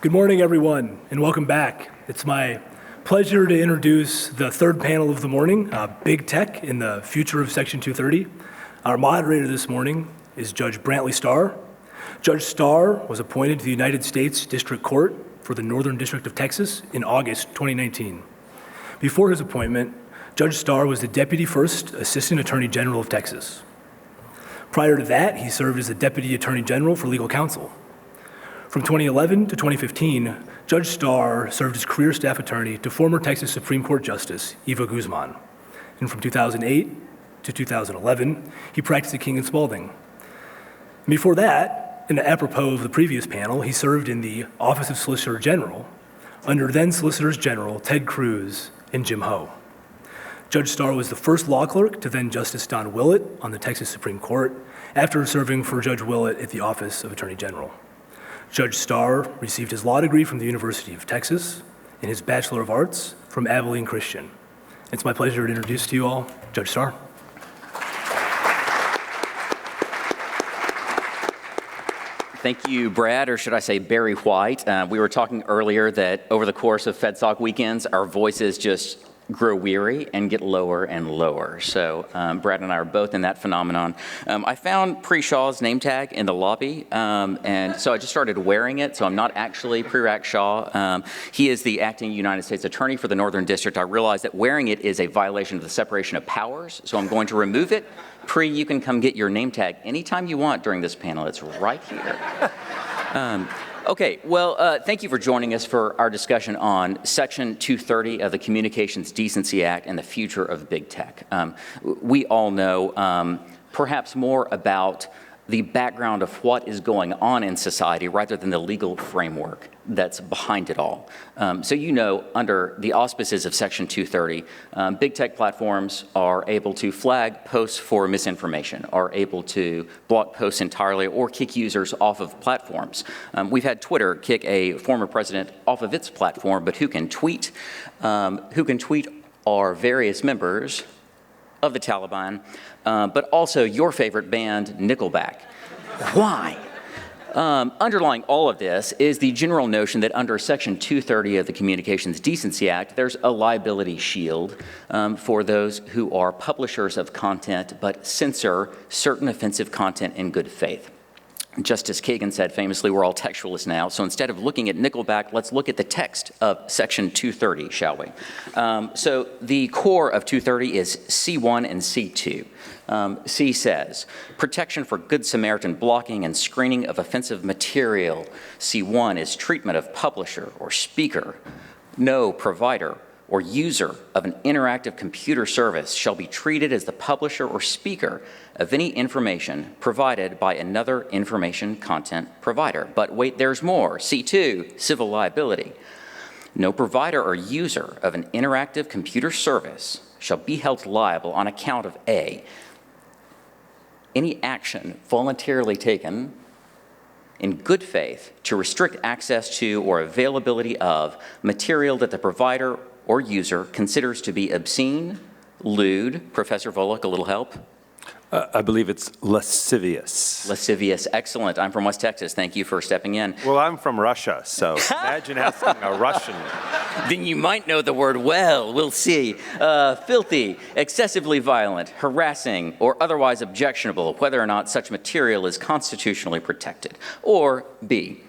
Good morning, everyone, and welcome back. It's my pleasure to introduce the third panel of the morning, Big Tech in the Future of Section 230. Our moderator this morning is Judge Brantley Starr. Judge Starr was appointed to the United States District Court for the Northern District of Texas in August 2019. Before his appointment, Judge Starr was the Deputy First Assistant Attorney General of Texas. Prior to that, he served as the Deputy Attorney General for Legal Counsel. From 2011 to 2015, Judge Starr served as career staff attorney to former Texas Supreme Court Justice Eva Guzman. And from 2008 to 2011, he practiced at King and Spalding. And before that, and apropos of the previous panel, he served in the Office of Solicitor General under then Solicitors General Ted Cruz and Jim Ho. Judge Starr was the first law clerk to then Justice Don Willett on the Texas Supreme Court after serving for Judge Willett at the Office of Attorney General. Judge Starr received his law degree from the University of Texas and his Bachelor of Arts from Abilene Christian. It's my pleasure to introduce to you all Judge Starr. Thank you, Brad, or should I say Barry White. We were talking earlier that over the course of FedSoc weekends, our voices just grow weary and get lower and lower. So Brad and I are both in that phenomenon. I found Pre-Shaw's name tag in the lobby, and so I just started wearing it, so I'm not actually Pre-Rack Shaw. He is the acting United States Attorney for the Northern District. I realized that wearing it is a violation of the separation of powers, so I'm going to remove it. Pre, you can come get your name tag anytime you want during this panel. It's right here. Okay, well, thank you for joining us for our discussion on Section 230 of the Communications Decency Act and the future of big tech. We all know perhaps more about the background of what is going on in society rather than the legal framework that's behind it all. So you know, under the auspices of Section 230, big tech platforms are able to flag posts for misinformation, are able to block posts entirely or kick users off of platforms. We've had Twitter kick a former president off of its platform, but who can tweet? Who can tweet are various members of the Taliban, but also your favorite band, Nickelback. Why? Underlying all of this is the general notion that under Section 230 of the Communications Decency Act, there's a liability shield for those who are publishers of content but censor certain offensive content in good faith. Justice Kagan said famously, we're all textualists now, so instead of looking at Nickelback, let's look at the text of Section 230, shall we? So the core of 230 is C1 and C2. C says, protection for Good Samaritan blocking and screening of offensive material. C1 is treatment of publisher or speaker. No provider or user of an interactive computer service shall be treated as the publisher or speaker of any information provided by another information content provider. But wait, there's more. C2, civil liability. No provider or user of an interactive computer service shall be held liable on account of A, any action voluntarily taken in good faith to restrict access to or availability of material that the provider or user considers to be obscene, lewd. Professor Volokh, a little help? I believe it's lascivious. Lascivious, excellent. I'm from West Texas. Thank you for stepping in. Well, I'm from Russia, so imagine asking a Russian. Then you might know the word well. We'll see. Filthy, excessively violent, harassing, or otherwise objectionable, whether or not such material is constitutionally protected. Or B,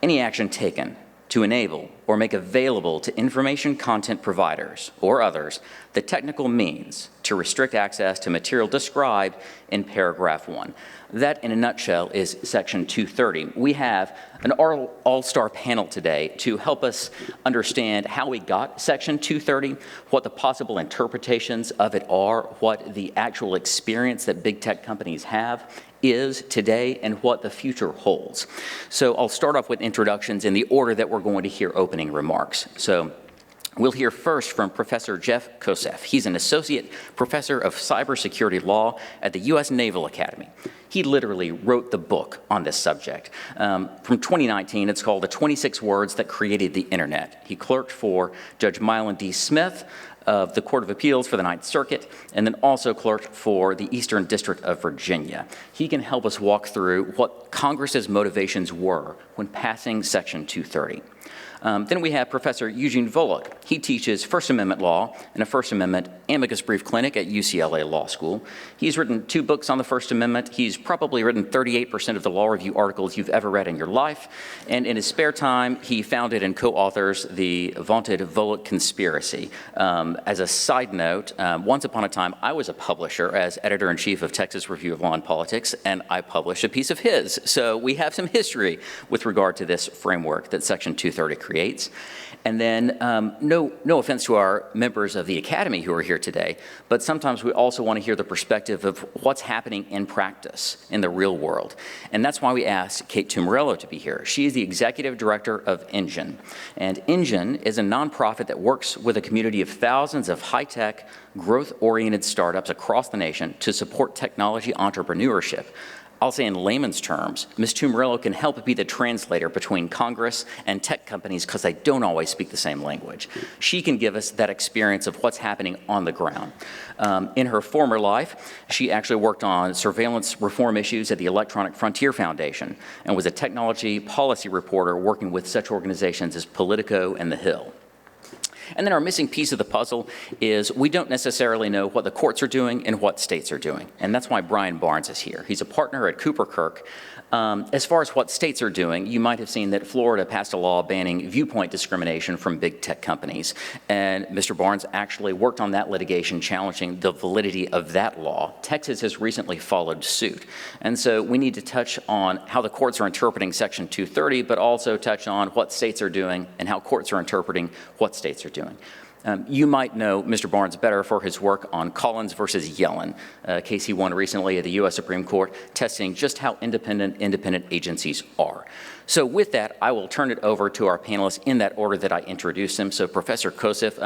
any action taken to enable or make available to information content providers or others the technical means to restrict access to material described in paragraph 1. That, in a nutshell, is Section 230. We have an all-star panel today to help us understand how we got Section 230, what the possible interpretations of it are, what the actual experience that big tech companies have is today, and what the future holds. So I'll start off with introductions in the order that we're going to hear opening remarks. So we'll hear first from Professor Jeff Kosseff. He's an associate professor of cybersecurity law at the U.S. Naval Academy. He literally wrote the book on this subject. From 2019, it's called The 26 Words That Created the Internet. He clerked for Judge Mylan D. Smith of the Court of Appeals for the Ninth Circuit, and then also clerked for the Eastern District of Virginia. He can help us walk through what Congress's motivations were when passing Section 230. Then we have Professor Eugene Volokh. He teaches First Amendment law in a First Amendment amicus brief clinic at UCLA Law School. He's written 2 books on the First Amendment. He's probably written 38% of the law review articles you've ever read in your life. And in his spare time, he founded and co-authors the vaunted Volokh Conspiracy. As a side note, once upon a time, I was a publisher as editor-in-chief of Texas Review of Law and Politics, and I published a piece of his. So we have some history with regard to this framework that Section 230 creates. And then, no offense to our members of the Academy who are here today, but sometimes we also want to hear the perspective of what's happening in practice in the real world. And that's why we asked Kate Tummarello to be here. She is the executive director of Engine. And Engine is a nonprofit that works with a community of thousands of high-tech, growth-oriented startups across the nation to support technology entrepreneurship. I'll say in layman's terms, Ms. Tummarello can help be the translator between Congress and tech companies because they don't always speak the same language. She can give us that experience of what's happening on the ground. In her former life, she actually worked on surveillance reform issues at the Electronic Frontier Foundation and was a technology policy reporter working with such organizations as Politico and The Hill. And then our missing piece of the puzzle is we don't necessarily know what the courts are doing and what states are doing. And that's why Brian Barnes is here. He's a partner at Kirk. As far as what states are doing, you might have seen that Florida passed a law banning viewpoint discrimination from big tech companies. And Mr. Barnes actually worked on that litigation challenging the validity of that law. Texas has recently followed suit. And so we need to touch on how the courts are interpreting Section 230, but also touch on what states are doing and how courts are interpreting what states are doing. You might know Mr. Barnes better for his work on Collins versus Yellen, a case he won recently at the U.S. Supreme Court, testing just how independent agencies are. So with that, I will turn it over to our panelists in that order that I introduced them. So Professor Kosseff,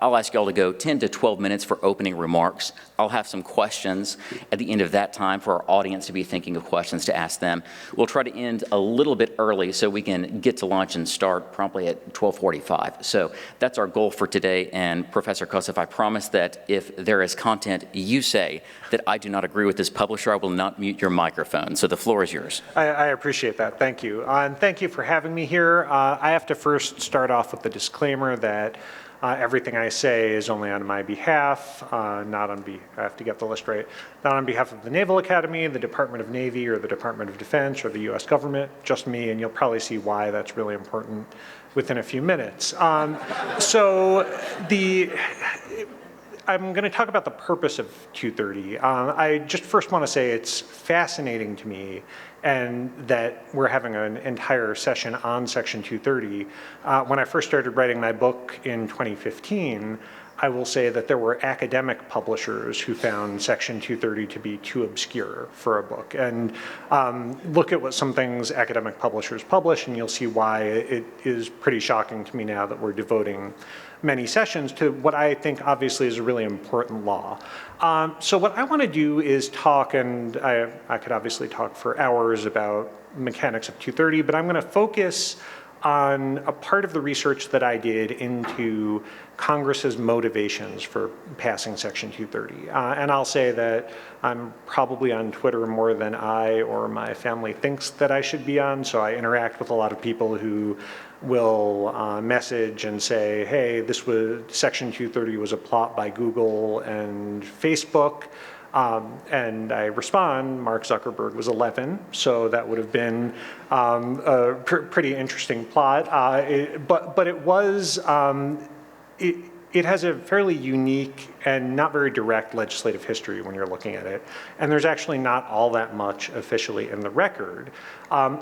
I'll ask you all to go 10 to 12 minutes for opening remarks. I'll have some questions at the end of that time for our audience to be thinking of questions to ask them. We'll try to end a little bit early so we can get to lunch and start promptly at 12:45. So that's our goal for today. And Professor Kosseff, I promise that if there is content you say that I do not agree with this publisher, I will not mute your microphone. So the floor is yours. I appreciate that. Thank you. And thank you for having me here. I have to first start off with the disclaimer that everything I say is only on my behalf, I have to get the list right, not on behalf of the Naval Academy, the Department of Navy, or the Department of Defense, or the U.S. government, just me, and you'll probably see why that's really important within a few minutes. I'm going to talk about the purpose of 230. I just first want to say it's fascinating to me and that we're having an entire session on Section 230. When I first started writing my book in 2015, I will say that there were academic publishers who found Section 230 to be too obscure for a book. And look at what some things academic publishers publish, and you'll see why it is pretty shocking to me now that we're devoting many sessions to what I think obviously is a really important law. So what I want to do is talk, and I could obviously talk for hours about mechanics of 230, but I'm going to focus on a part of the research that I did into Congress's motivations for passing Section 230. And I'll say that I'm probably on Twitter more than I or my family thinks that I should be on, so I interact with a lot of people who will message and say, hey, Section 230 was a plot by Google and Facebook. And I respond, Mark Zuckerberg was 11, so that would have been a pretty interesting plot. But it was, it has a fairly unique and not very direct legislative history when you're looking at it. And there's actually not all that much officially in the record.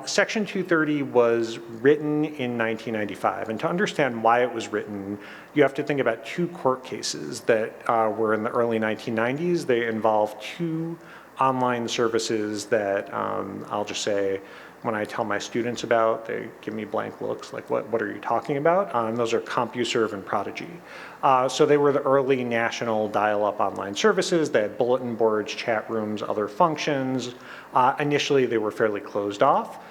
Section 230 was written in 1995. And to understand why it was written, you have to think about 2 court cases that were in the early 1990s. They involved 2 online services that I'll just say, when I tell my students about, they give me blank looks like, what are you talking about? Those are CompuServe and Prodigy. So they were the early national dial-up online services. They had bulletin boards, chat rooms, other functions. Initially, they were fairly closed off.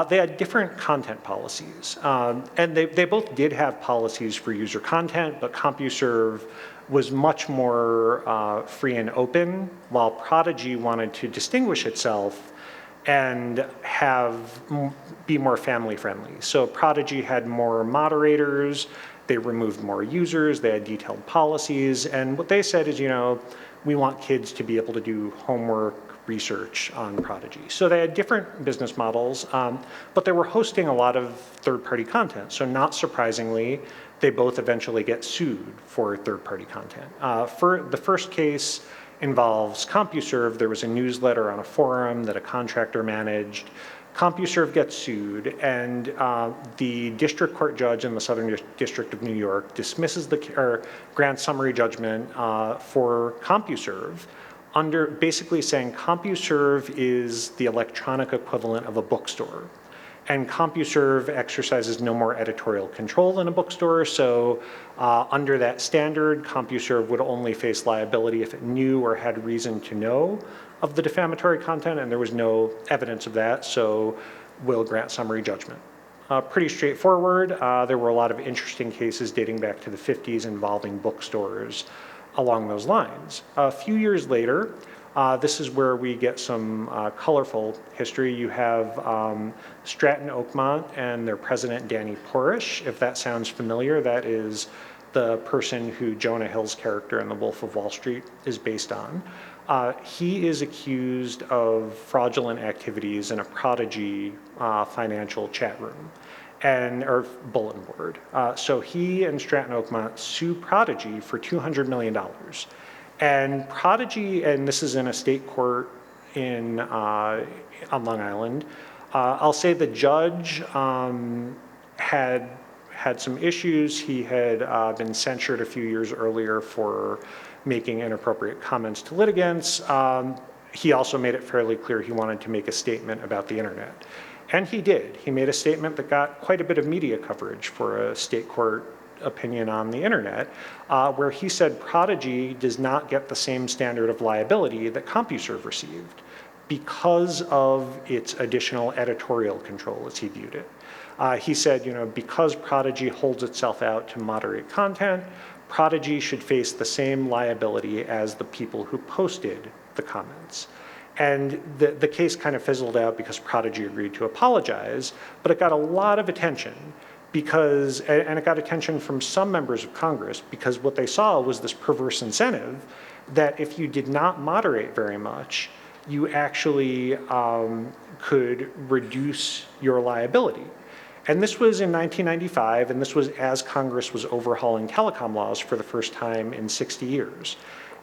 They had different content policies. And they both did have policies for user content, but CompuServe was much more free and open, while Prodigy wanted to distinguish itself and be more family friendly. So Prodigy had more moderators, they removed more users, they had detailed policies, and what they said is, we want kids to be able to do homework, research on Prodigy. So they had different business models, but they were hosting a lot of third-party content. So not surprisingly, they both eventually get sued for third-party content. The first case involves CompuServe. There was a newsletter on a forum that a contractor managed. CompuServe gets sued, and the district court judge in the Southern District of New York dismisses grants summary judgment for CompuServe, under basically saying CompuServe is the electronic equivalent of a bookstore. And CompuServe exercises no more editorial control than a bookstore, so under that standard, CompuServe would only face liability if it knew or had reason to know of the defamatory content, and there was no evidence of that, so we'll grant summary judgment. Pretty straightforward. There were a lot of interesting cases dating back to the 50s involving bookstores along those lines. A few years later, this is where we get some colorful history. You have Stratton Oakmont and their president, Danny Porish. If that sounds familiar, that is the person who Jonah Hill's character in The Wolf of Wall Street is based on. He is accused of fraudulent activities in a Prodigy financial chat room or bulletin board. So he and Stratton Oakmont sue Prodigy for $200 million. And Prodigy, and this is in a state court on Long Island, I'll say the judge had some issues. He had been censured a few years earlier for making inappropriate comments to litigants. He also made it fairly clear he wanted to make a statement about the internet. And he did. He made a statement that got quite a bit of media coverage for a state court opinion on the internet, where he said Prodigy does not get the same standard of liability that CompuServe received because of its additional editorial control, as he viewed it. He said, because Prodigy holds itself out to moderate content, Prodigy should face the same liability as the people who posted the comments. And the case kind of fizzled out because Prodigy agreed to apologize, but it got a lot of attention and it got attention from some members of Congress because what they saw was this perverse incentive that if you did not moderate very much, you actually could reduce your liability. And this was in 1995, and this was as Congress was overhauling telecom laws for the first time in 60 years.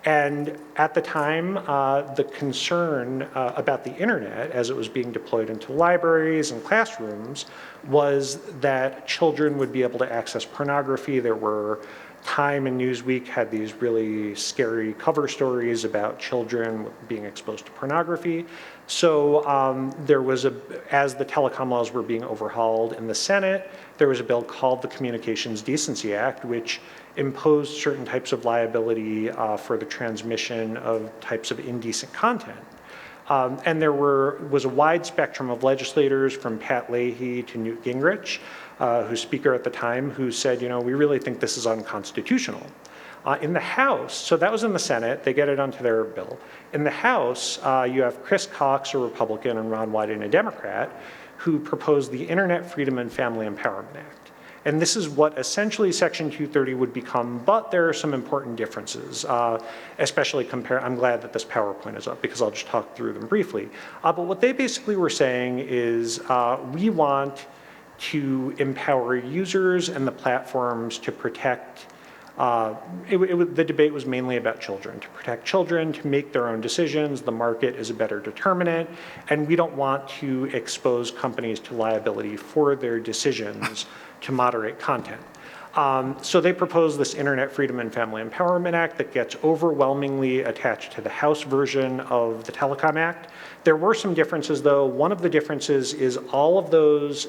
And at the time, the concern about the internet as it was being deployed into libraries and classrooms was that children would be able to access pornography. There were Time and Newsweek had these really scary cover stories about children being exposed to pornography. So there was as the telecom laws were being overhauled in the Senate, there was a bill called the Communications Decency Act, which imposed certain types of liability for the transmission of types of indecent content. And there was a wide spectrum of legislators from Pat Leahy to Newt Gingrich, who's speaker at the time, who said, we really think this is unconstitutional. In the House, so that was in the Senate, they get it onto their bill. In the House, you have Chris Cox, a Republican, and Ron Wyden, a Democrat, who proposed the Internet Freedom and Family Empowerment Act. And this is what essentially Section 230 would become, but there are some important differences, especially I'm glad that this PowerPoint is up because I'll just talk through them briefly. But what they basically were saying is we want to empower users and the platforms to protect, the debate was mainly about children, to protect children, to make their own decisions. The market is a better determinant, and we don't want to expose companies to liability for their decisions to moderate content. So they proposed this Internet Freedom and Family Empowerment Act that gets overwhelmingly attached to the House version of the Telecom Act. There were some differences, though. One of the differences is all of those,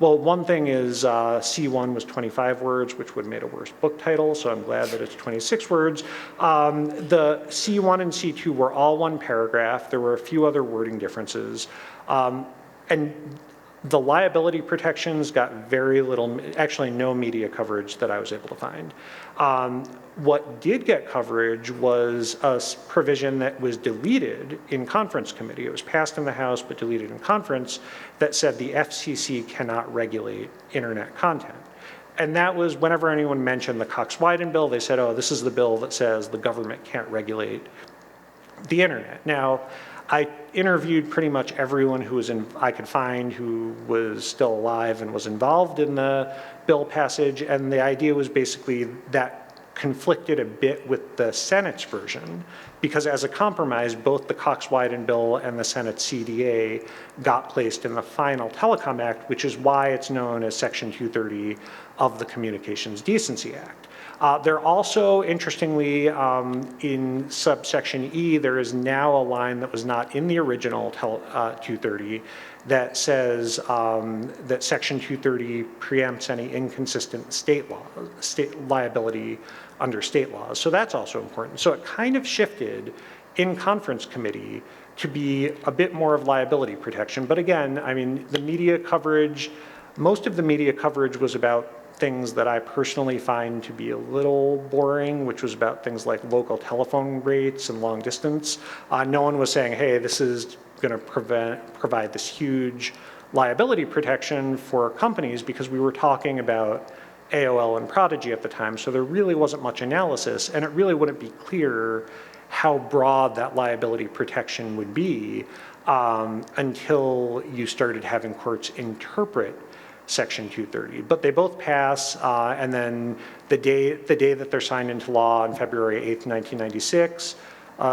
one thing is C1 was 25 words, which would have made a worse book title, so I'm glad that it's 26 words. The C1 and C2 were all one paragraph. There were a few other wording differences. And The liability protections got very little, actually no media coverage that I was able to find. What did get coverage was a provision that was deleted in conference committee. It was passed in the House but deleted in conference that said the FCC cannot regulate internet content. And that was whenever anyone mentioned the Cox-Wyden bill, they said, oh, this is the bill that says the government can't regulate the internet. Now, I interviewed pretty much everyone who was I could find who was still alive and was involved in the bill passage, and the idea was basically that conflicted a bit with the Senate's version, because as a compromise, both the Cox-Wyden bill and the Senate's CDA got placed in the final Telecom Act, which is why it's known as Section 230 of the Communications Decency Act. There also, interestingly, in subsection E, there is now a line that was not in the original 230 that says that Section 230 preempts any inconsistent state liability under state laws. So that's also important. So it kind of shifted in conference committee to be a bit more of liability protection. But again, I mean, the media coverage, most of the media coverage was about things that I personally find to be a little boring, which was about things like local telephone rates and long distance. No one was saying, hey, this is going to provide this huge liability protection for companies, because we were talking about AOL and Prodigy at the time, so there really wasn't much analysis, and it really wouldn't be clear how broad that liability protection would be until you started having courts interpret Section 230. But they both pass, and then the day that they're signed into law on February 8th, 1996,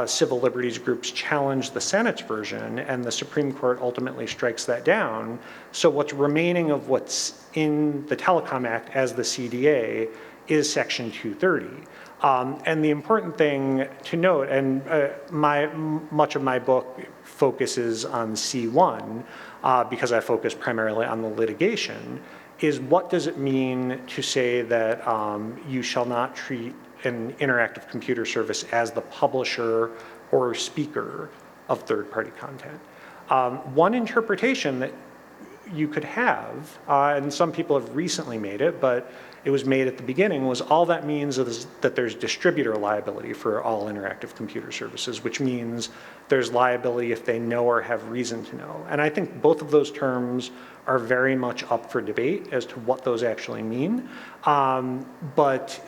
civil liberties groups challenge the Senate's version, and the Supreme Court ultimately strikes that down. So what's remaining of what's in the Telecom Act as the CDA is Section 230. And the important thing to note, and much of my book focuses on C1, because I focus primarily on the litigation, is what does it mean to say that you shall not treat an interactive computer service as the publisher or speaker of third-party content. One interpretation that you could have, and some people have recently made it, but it was made at the beginning, was all that means is that there's distributor liability for all interactive computer services, which means there's liability if they know or have reason to know. And I think both of those terms are very much up for debate as to what those actually mean. But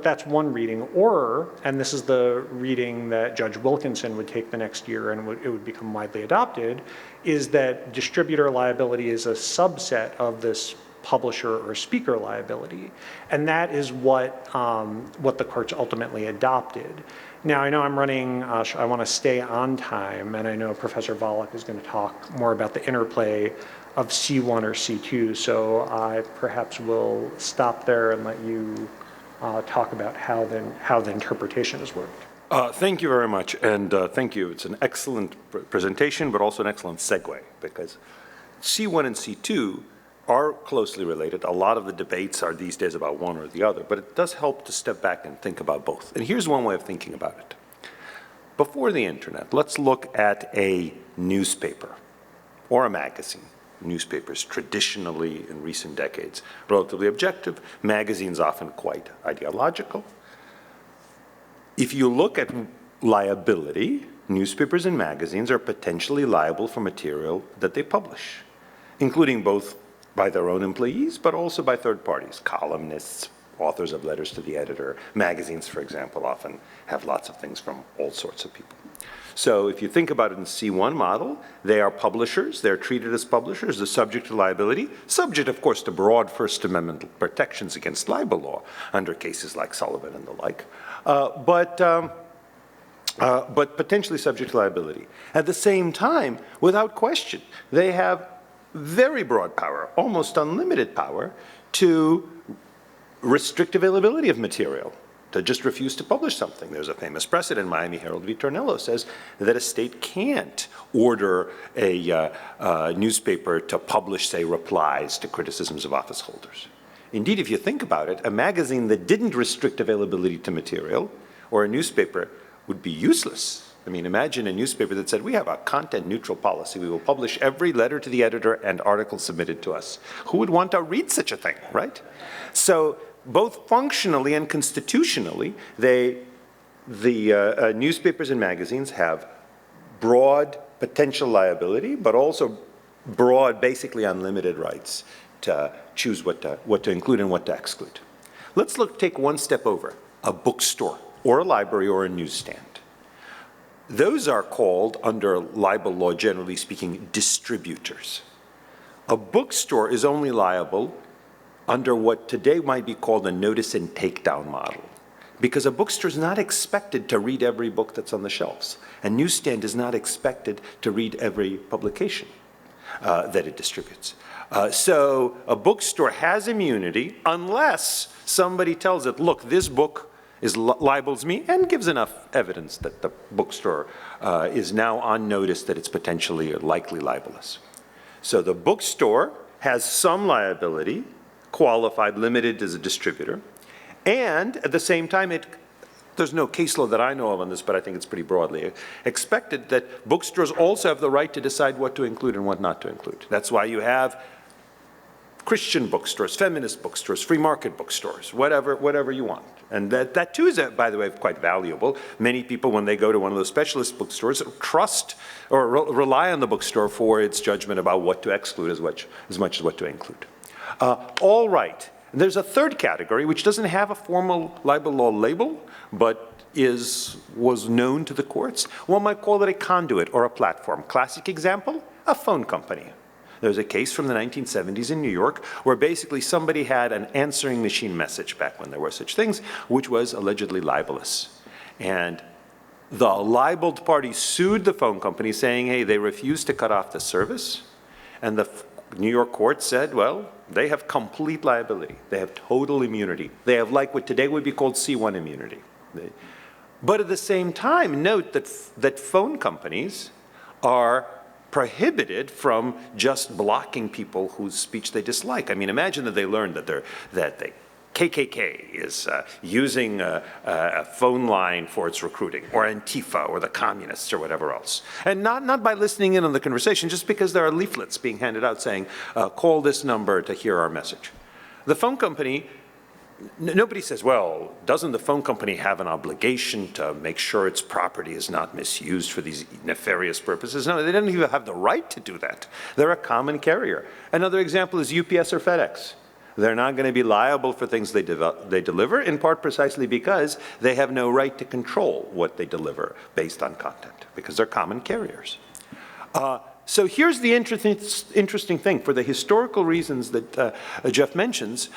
that's one reading. Or, and this is the reading that Judge Wilkinson would take the next year and it would become widely adopted, is that distributor liability is a subset of this publisher or speaker liability. And that is what the courts ultimately adopted. Now, I know I'm running, I want to stay on time, and I know Professor Volokh is going to talk more about the interplay of C1 or C2, so I perhaps will stop there and let you talk about how the interpretation has worked. Thank you very much, and thank you. It's an excellent presentation, but also an excellent segue, because C1 and C2 are closely related. A lot of the debates are these days about one or the other, but it does help to step back and think about both. And here's one way of thinking about it. Before the internet, let's look at a newspaper or a magazine. Newspapers traditionally in recent decades, relatively objective, magazines often quite ideological. If you look at liability, newspapers and magazines are potentially liable for material that they publish, including both by their own employees, but also by third parties, columnists, authors of letters to the editor. Magazines, for example, often have lots of things from all sorts of people. So if you think about it in the C1 model, they are publishers, they're treated as publishers, they're subject to liability, subject, of course, to broad First Amendment protections against libel law under cases like Sullivan and the like, but potentially subject to liability. At the same time, without question, they have very broad power, almost unlimited power, to restrict availability of material, to just refuse to publish something. There's a famous precedent, Miami Herald v. Tornello says that a state can't order a newspaper to publish, say, replies to criticisms of office holders. Indeed, if you think about it, a magazine that didn't restrict availability to material, or a newspaper, would be useless I mean, imagine a newspaper that said, we have a content-neutral policy. We will publish every letter to the editor and article submitted to us. Who would want to read such a thing, right? So both functionally and constitutionally, the newspapers and magazines have broad potential liability, but also broad, basically unlimited rights to choose what to include and what to exclude. Let's take one step over, a bookstore or a library or a newsstand. Those are called, under libel law, generally speaking, distributors. A bookstore is only liable under what today might be called a notice and takedown model, because a bookstore is not expected to read every book that's on the shelves. A newsstand is not expected to read every publication that it distributes. So a bookstore has immunity unless somebody tells it, look, this book libels me, and gives enough evidence that the bookstore is now on notice that it's potentially or likely libelous. So the bookstore has some liability, qualified, limited as a distributor, and at the same time, there's no case law that I know of on this, but I think it's pretty broadly expected that bookstores also have the right to decide what to include and what not to include. That's why you have Christian bookstores, feminist bookstores, free market bookstores, whatever you want. And that too is, by the way, quite valuable. Many people, when they go to one of those specialist bookstores, trust or rely on the bookstore for its judgment about what to exclude as much as what to include. All right. There's a third category, which doesn't have a formal libel law label, but was known to the courts. One might call it a conduit or a platform. Classic example, a phone company. There's a case from the 1970s in New York where basically somebody had an answering machine message back when there were such things, which was allegedly libelous. And the libeled party sued the phone company saying, hey, they refused to cut off the service. And the New York court said, well, they have complete liability. They have total immunity. They have like what today would be called C1 immunity. But at the same time, note that phone companies are prohibited from just blocking people whose speech they dislike. I mean, imagine that they learned that the KKK is using a phone line for its recruiting, or Antifa, or the communists, or whatever else. And not by listening in on the conversation, just because there are leaflets being handed out saying, call this number to hear our message. The phone company, nobody says, well, doesn't the phone company have an obligation to make sure its property is not misused for these nefarious purposes? No, they don't even have the right to do that. They're a common carrier. Another example is UPS or FedEx. They're not going to be liable for things they deliver, in part precisely because they have no right to control what they deliver based on content, because they're common carriers. So here's the interesting thing. For the historical reasons that Jeff mentions,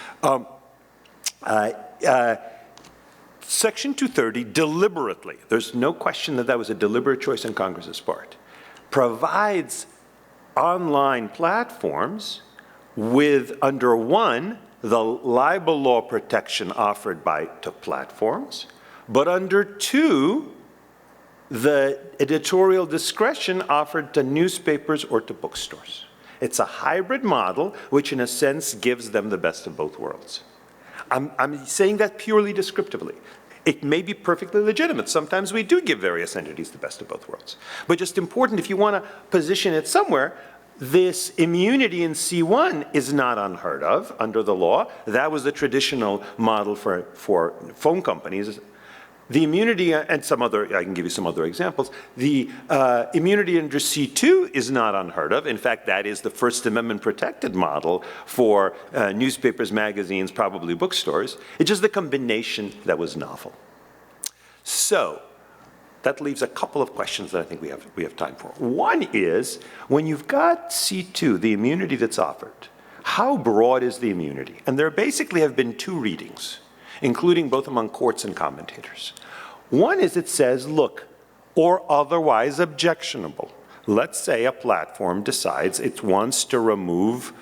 Section 230 deliberately, there's no question that was a deliberate choice on Congress's part, provides online platforms with, under one, the libel law protection offered to platforms, but under two, the editorial discretion offered to newspapers or to bookstores. It's a hybrid model, which in a sense gives them the best of both worlds. I'm saying that purely descriptively. It may be perfectly legitimate. Sometimes we do give various entities the best of both worlds. But just important, if you want to position it somewhere, this immunity in C1 is not unheard of under the law. That was the traditional model for phone companies. The immunity, and I can give you some other examples. The immunity under C2 is not unheard of. In fact, that is the First Amendment protected model for newspapers, magazines, probably bookstores. It's just the combination that was novel. So that leaves a couple of questions that I think we have time for. One is, when you've got C2, the immunity that's offered, how broad is the immunity? And there basically have been two readings, including both among courts and commentators. One is it says, look, or otherwise objectionable. Let's say a platform decides it wants to remove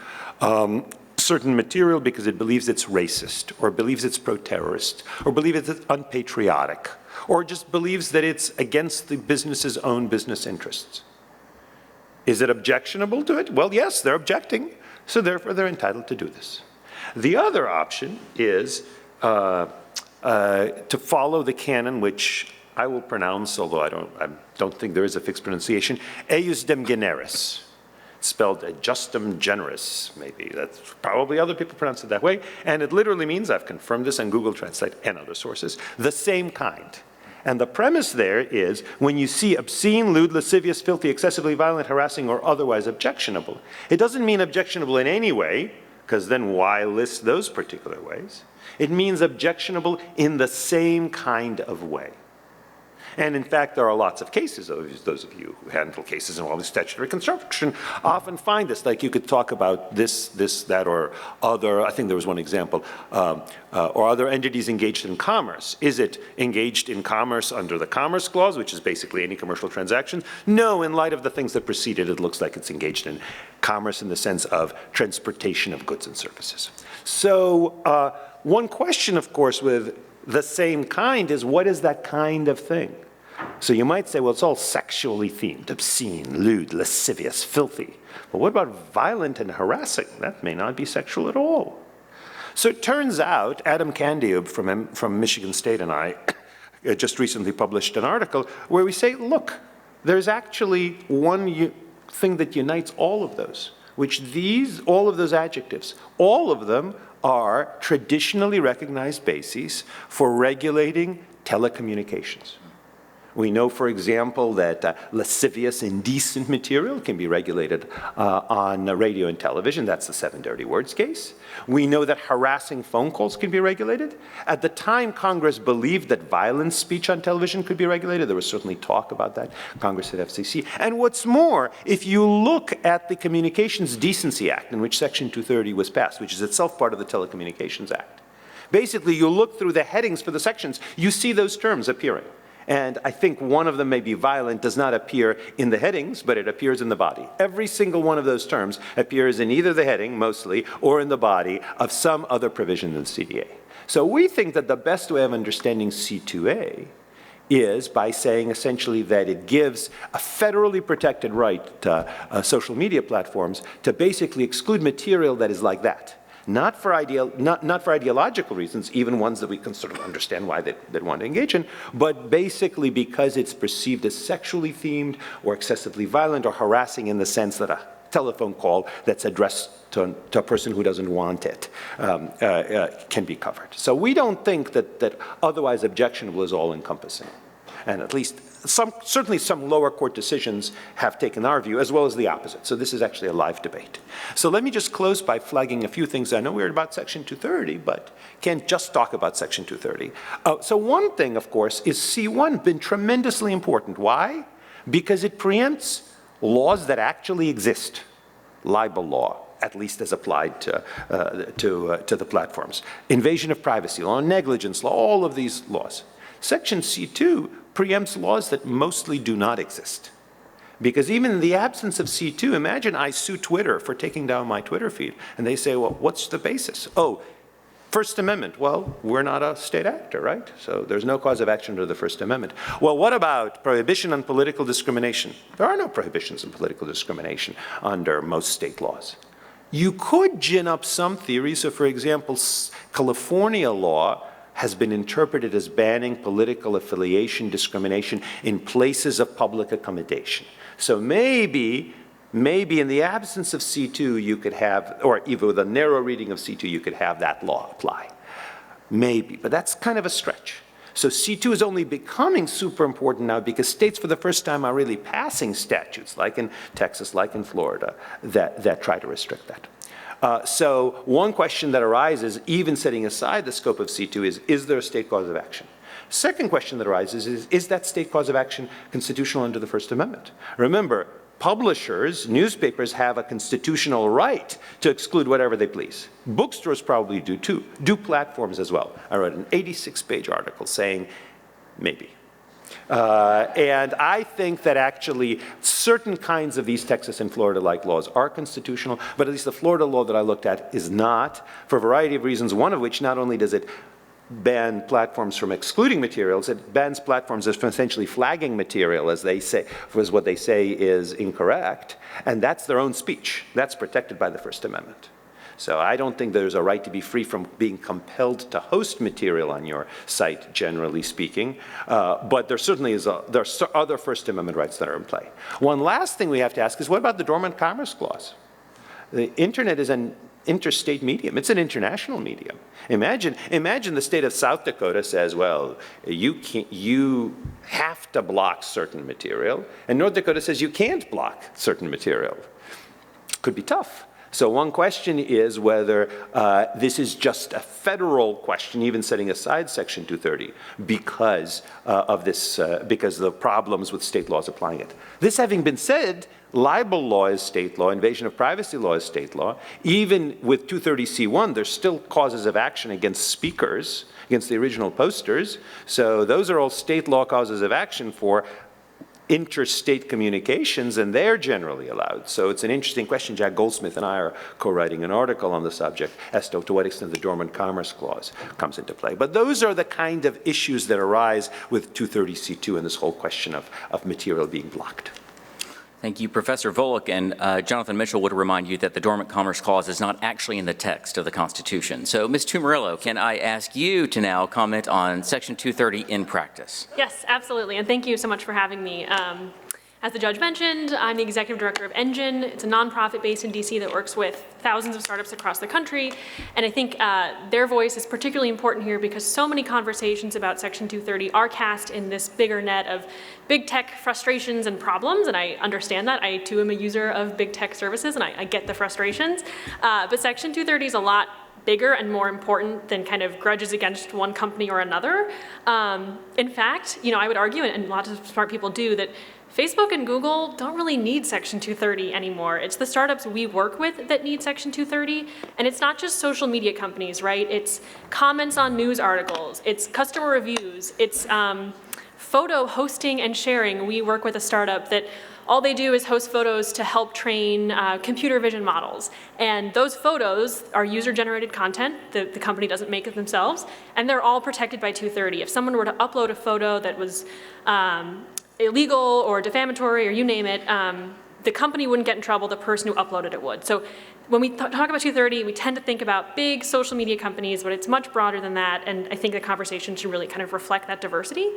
certain material because it believes it's racist, or believes it's pro-terrorist, or believes it's unpatriotic, or just believes that it's against the business's own business interests. Is it objectionable to it? Well, yes, they're objecting, so therefore they're entitled to do this. The other option is to follow the canon which I will pronounce, although I don't think there is a fixed pronunciation, eiusdem generis, spelled justum generis, maybe. That's probably other people pronounce it that way. And it literally means, I've confirmed this on Google Translate and other sources, the same kind. And the premise there is, when you see obscene, lewd, lascivious, filthy, excessively violent, harassing, or otherwise objectionable, it doesn't mean objectionable in any way, because then why list those particular ways? It means objectionable in the same kind of way. And in fact, there are lots of cases, those of you who handle cases involving statutory construction often find this, like you could talk about this, that, or other, I think there was one example, or other entities engaged in commerce. Is it engaged in commerce under the Commerce Clause, which is basically any commercial transaction? No, in light of the things that preceded, it looks like it's engaged in commerce in the sense of transportation of goods and services. So one question, of course, with the same kind is, what is that kind of thing? So you might say, well, it's all sexually themed, obscene, lewd, lascivious, filthy. But what about violent and harassing? That may not be sexual at all. So it turns out, Adam Candiub from Michigan State and I just recently published an article where we say, look, there's actually one thing that unites all of those, which all of those adjectives, all of them are traditionally recognized bases for regulating telecommunications. We know, for example, that lascivious, indecent material can be regulated on radio and television. That's the 7 dirty words case. We know that harassing phone calls can be regulated. At the time, Congress believed that violent speech on television could be regulated. There was certainly talk about that. Congress had FCC. And what's more, if you look at the Communications Decency Act, in which Section 230 was passed, which is itself part of the Telecommunications Act, basically you look through the headings for the sections, you see those terms appearing. And I think one of them, may be violent, does not appear in the headings, but it appears in the body. Every single one of those terms appears in either the heading, mostly, or in the body of some other provision in the CDA. So we think that the best way of understanding C2A is by saying essentially that it gives a federally protected right to social media platforms to basically exclude material that is like that. Not for ideological reasons, even ones that we can sort of understand why they'd want to engage in, but basically because it's perceived as sexually themed or excessively violent or harassing in the sense that a telephone call that's addressed to a person who doesn't want it can be covered. So we don't think that otherwise objectionable is all-encompassing. And at least certainly some lower court decisions have taken our view, as well as the opposite. So this is actually a live debate. So let me just close by flagging a few things. I know we're about Section 230, but can't just talk about Section 230. So one thing, of course, is C1 been tremendously important. Why? Because it preempts laws that actually exist. Libel law, at least as applied to the platforms. Invasion of privacy law, negligence law, all of these laws. Section C2 preempts laws that mostly do not exist. Because even in the absence of C2, imagine I sue Twitter for taking down my Twitter feed, and they say, well, what's the basis? Oh, First Amendment. Well, we're not a state actor, right? So there's no cause of action under the First Amendment. Well, what about prohibition on political discrimination? There are no prohibitions on political discrimination under most state laws. You could gin up some theories. So, for example, California law has been interpreted as banning political affiliation discrimination in places of public accommodation. So maybe in the absence of C2 you could have, or even with a narrow reading of C2, you could have that law apply. Maybe, but that's kind of a stretch. So C2 is only becoming super important now because states for the first time are really passing statutes, like in Texas, like in Florida, that try to restrict that. So one question that arises, even setting aside the scope of C2, is there a state cause of action? Second question that arises is that state cause of action constitutional under the First Amendment? Remember, publishers, newspapers have a constitutional right to exclude whatever they please. Bookstores probably do too, do platforms as well. I wrote an 86-page article saying maybe. And I think that actually certain kinds of these Texas and Florida-like laws are constitutional, but at least the Florida law that I looked at is not, for a variety of reasons, one of which not only does it ban platforms from excluding materials, it bans platforms as from essentially flagging material, as they say, was what they say is incorrect, and that's their own speech. That's protected by the First Amendment. So I don't think there's a right to be free from being compelled to host material on your site, generally speaking. But there certainly is there are other First Amendment rights that are in play. One last thing we have to ask is, what about the Dormant Commerce Clause? The internet is an interstate medium. It's an international medium. Imagine the state of South Dakota says, well, you have to block certain material, and North Dakota says you can't block certain material. Could be tough. So one question is whether this is just a federal question, even setting aside Section 230, because of this, because of the problems with state laws applying it. This having been said, libel law is state law, invasion of privacy law is state law. Even with 230C1, there's still causes of action against speakers, against the original posters. So those are all state law causes of action for interstate communications, and they're generally allowed. So it's an interesting question. Jack Goldsmith and I are co-writing an article on the subject as to what extent the Dormant Commerce Clause comes into play. But those are the kind of issues that arise with 230C2 and this whole question of material being blocked. Thank you, Professor Volokh, and Jonathan Mitchell would remind you that the Dormant Commerce Clause is not actually in the text of the Constitution. So, Ms. Tummarello, can I ask you to now comment on Section 230 in practice? Yes, absolutely, and thank you so much for having me. As the judge mentioned, I'm the executive director of Engine. It's a nonprofit based in DC that works with thousands of startups across the country. And I think their voice is particularly important here because so many conversations about Section 230 are cast in this bigger net of big tech frustrations and problems. And I understand that. I too am a user of big tech services, and I get the frustrations. But Section 230 is a lot bigger and more important than kind of grudges against one company or another. In fact, I would argue, and lots of smart people do, that Facebook and Google don't really need Section 230 anymore. It's the startups we work with that need Section 230, and it's not just social media companies, right? It's comments on news articles, it's customer reviews, it's photo hosting and sharing. We work with a startup that all they do is host photos to help train computer vision models. And those photos are user-generated content. The company doesn't make it themselves, and they're all protected by 230. If someone were to upload a photo that was illegal or defamatory or you name it, the company wouldn't get in trouble, the person who uploaded it would. So when we talk about 230, we tend to think about big social media companies, but it's much broader than that, and I think the conversation should really kind of reflect that diversity.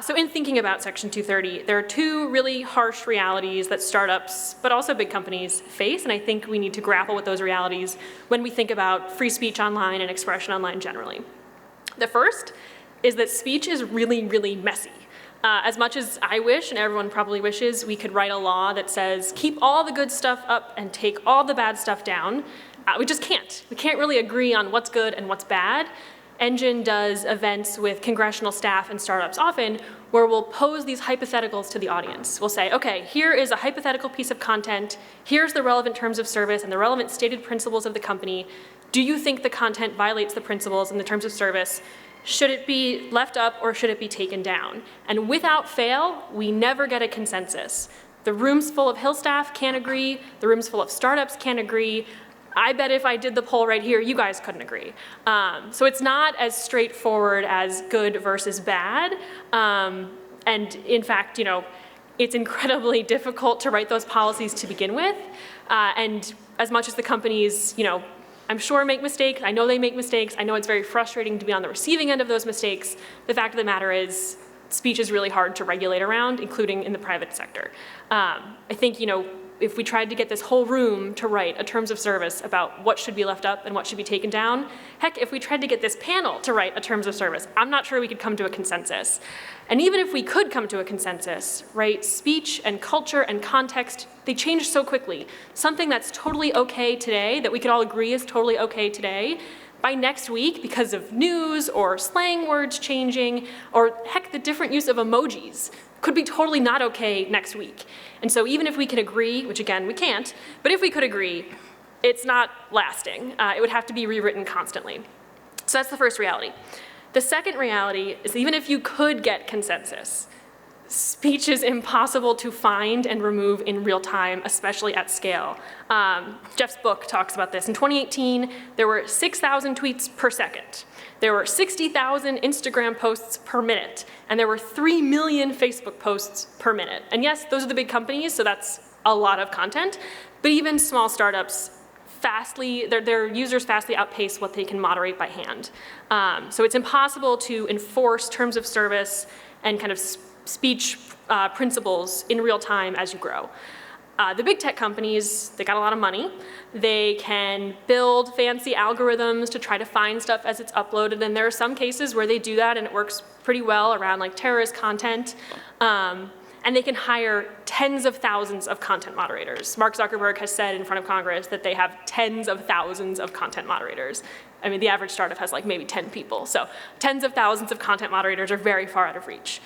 So in thinking about Section 230, there are two really harsh realities that startups, but also big companies, face, and I think we need to grapple with those realities when we think about free speech online and expression online generally. The first is that speech is really, really messy. As much as I wish, and everyone probably wishes, we could write a law that says keep all the good stuff up and take all the bad stuff down, we just can't. We can't really agree on what's good and what's bad. Engine does events with congressional staff and startups often where we'll pose these hypotheticals to the audience. We'll say, okay, here is a hypothetical piece of content, here's the relevant terms of service and the relevant stated principles of the company. Do you think the content violates the principles and the terms of service? Should it be left up or should it be taken down? And without fail, we never get a consensus. The rooms full of Hill staff can't agree, the rooms full of startups can't agree. I bet if I did the poll right here, you guys couldn't agree. So it's not as straightforward as good versus bad. And in fact, it's incredibly difficult to write those policies to begin with. And as much as the companies, I'm sure make mistakes, I know they make mistakes, I know it's very frustrating to be on the receiving end of those mistakes, the fact of the matter is speech is really hard to regulate around, including in the private sector. I think, if we tried to get this whole room to write a terms of service about what should be left up and what should be taken down, heck, if we tried to get this panel to write a terms of service, I'm not sure we could come to a consensus. And even if we could come to a consensus, right, speech and culture and context, they change so quickly. Something that's totally okay today, that we could all agree is totally okay today, by next week, because of news or slang words changing, or heck, the different use of emojis, could be totally not okay next week. And so even if we can agree, which again, we can't, but if we could agree, it's not lasting. It would have to be rewritten constantly. So that's the first reality. The second reality is even if you could get consensus, speech is impossible to find and remove in real time, especially at scale. Jeff's book talks about this. In 2018, there were 6,000 tweets per second. There were 60,000 Instagram posts per minute, and there were 3 million Facebook posts per minute. And yes, those are the big companies, so that's a lot of content, but even small startups their users fastly outpace what they can moderate by hand. So it's impossible to enforce terms of service and kind of speech principles in real time as you grow. The big tech companies, they got a lot of money. They can build fancy algorithms to try to find stuff as it's uploaded, and there are some cases where they do that and it works pretty well around like terrorist content. And they can hire tens of thousands of content moderators. Mark Zuckerberg has said in front of Congress that they have tens of thousands of content moderators. I mean, the average startup has like maybe 10 people. So tens of thousands of content moderators are very far out of reach.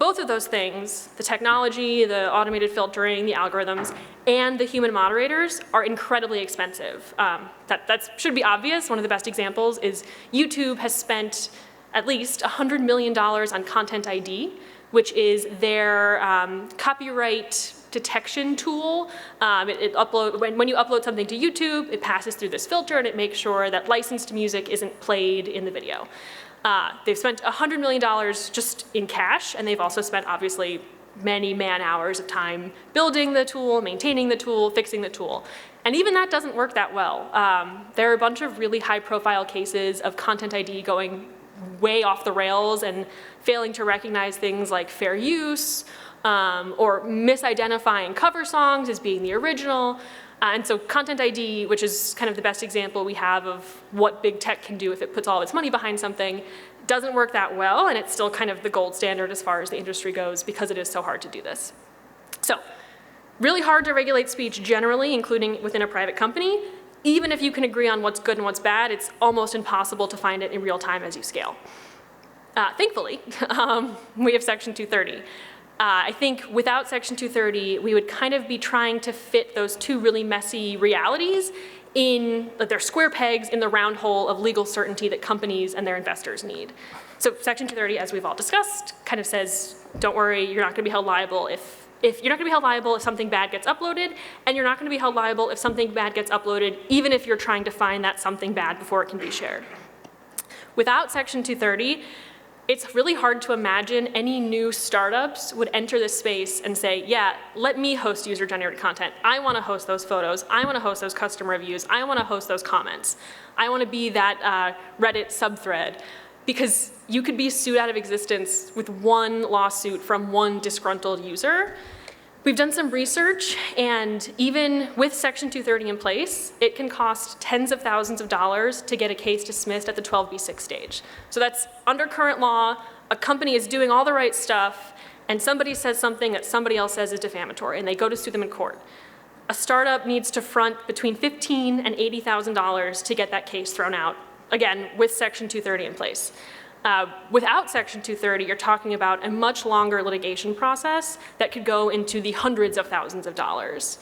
Both of those things, the technology, the automated filtering, the algorithms, and the human moderators are incredibly expensive. That should be obvious. One of the best examples is YouTube has spent at least $100 million on Content ID, which is their copyright detection tool. When you upload something to YouTube, it passes through this filter and it makes sure that licensed music isn't played in the video. They've spent $100 million just in cash, and they've also spent obviously many man-hours of time building the tool, maintaining the tool, fixing the tool. And even that doesn't work that well. There are a bunch of really high-profile cases of Content ID going way off the rails and failing to recognize things like fair use, or misidentifying cover songs as being the original. And so Content ID, which is kind of the best example we have of what big tech can do if it puts all its money behind something, doesn't work that well, and it's still kind of the gold standard as far as the industry goes because it is so hard to do this. So really hard to regulate speech generally, including within a private company. Even if you can agree on what's good and what's bad, it's almost impossible to find it in real time as you scale. Thankfully, we have Section 230. I think without Section 230, we would kind of be trying to fit those two really messy realities in, they're square pegs in the round hole of legal certainty that companies and their investors need. So Section 230, as we've all discussed, kind of says, don't worry, you're not going to be held liable if you're not going to be held liable if something bad gets uploaded, and you're not going to be held liable if something bad gets uploaded, even if you're trying to find that something bad before it can be shared. Without Section 230, it's really hard to imagine any new startups would enter this space and say, yeah, let me host user-generated content. I want to host those photos. I want to host those customer reviews. I want to host those comments. I want to be that Reddit subthread. Because you could be sued out of existence with one lawsuit from one disgruntled user. We've done some research, and even with Section 230 in place, it can cost tens of thousands of dollars to get a case dismissed at the 12b6 stage. So that's under current law, a company is doing all the right stuff, and somebody says something that somebody else says is defamatory, and they go to sue them in court. A startup needs to front between $15,000 and $80,000 to get that case thrown out, again, with Section 230 in place. Without Section 230, you're talking about a much longer litigation process that could go into the hundreds of thousands of dollars.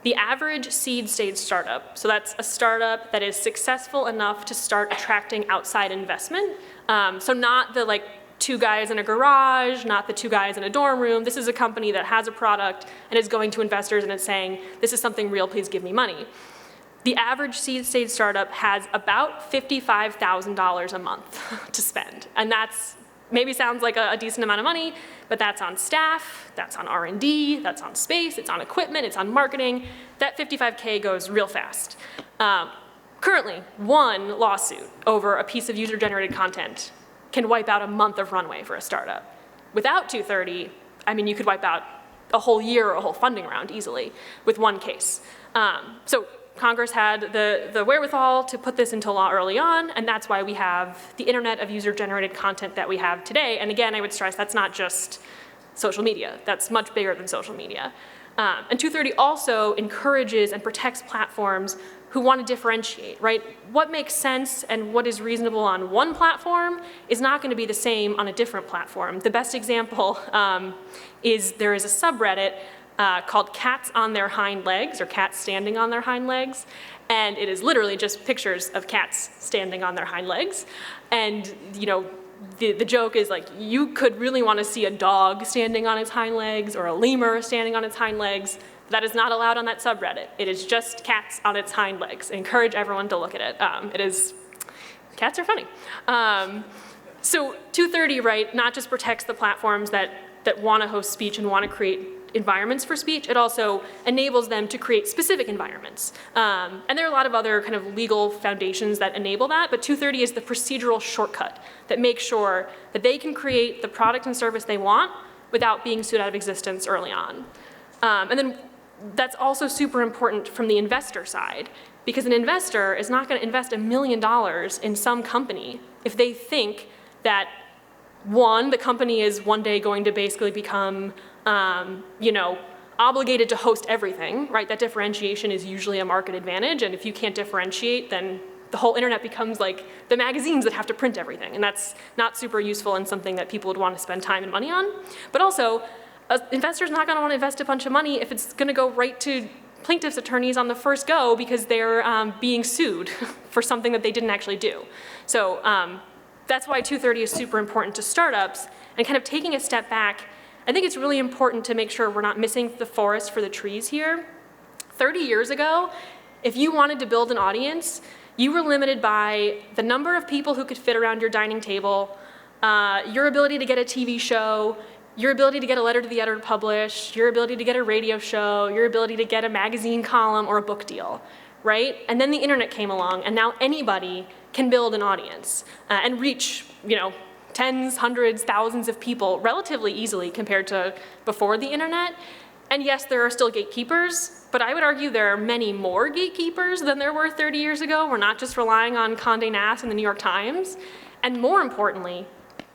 The average seed stage startup, so that's a startup that is successful enough to start attracting outside investment. So not the two guys in a garage, not the two guys in a dorm room. This is a company that has a product and is going to investors and is saying, this is something real, please give me money. The average seed stage startup has about $55,000 a month to spend. And that's maybe sounds like a decent amount of money, but that's on staff, that's on R&D, that's on space, it's on equipment, it's on marketing. That 55K goes real fast. Currently, one lawsuit over a piece of user-generated content can wipe out a month of runway for a startup. Without 230, I mean, you could wipe out a whole year or a whole funding round easily with one case. So Congress had the wherewithal to put this into law early on, and that's why we have the internet of user-generated content that we have today. And again, I would stress that's not just social media. That's much bigger than social media. And 230 also encourages and protects platforms who want to differentiate, right? What makes sense and what is reasonable on one platform is not going to be the same on a different platform. The best example is there is a subreddit called Cats on Their Hind Legs, or Cats Standing on Their Hind Legs. And it is literally just pictures of cats standing on their hind legs. And the joke is you could really want to see a dog standing on its hind legs or a lemur standing on its hind legs. That is not allowed on that subreddit. It is just cats on its hind legs. I encourage everyone to look at it. Cats are funny. So 230, right, not just protects the platforms that want to host speech and want to create environments for speech, it also enables them to create specific environments. And there are a lot of other kind of legal foundations that enable that, but 230 is the procedural shortcut that makes sure that they can create the product and service they want without being sued out of existence early on. And then that's also super important from the investor side, because an investor is not going to invest $1 million in some company if they think that, one, the company is one day going to basically become, obligated to host everything, right? That differentiation is usually a market advantage, and if you can't differentiate, then the whole internet becomes like the magazines that have to print everything, and that's not super useful and something that people would want to spend time and money on. But also, an investor's not going to want to invest a bunch of money if it's going to go right to plaintiff's attorneys on the first go because they're being sued for something that they didn't actually do. So that's why 230 is super important to startups. And kind of taking a step back, I think it's really important to make sure we're not missing the forest for the trees here. 30 years ago, if you wanted to build an audience, you were limited by the number of people who could fit around your dining table, your ability to get a TV show, your ability to get a letter to the editor published, your ability to get a radio show, your ability to get a magazine column or a book deal, right? And then the internet came along, and now anybody can build an audience and reach, tens, hundreds, thousands of people relatively easily compared to before the internet. And yes, there are still gatekeepers, but I would argue there are many more gatekeepers than there were 30 years ago. We're not just relying on Condé Nast and the New York Times. And more importantly,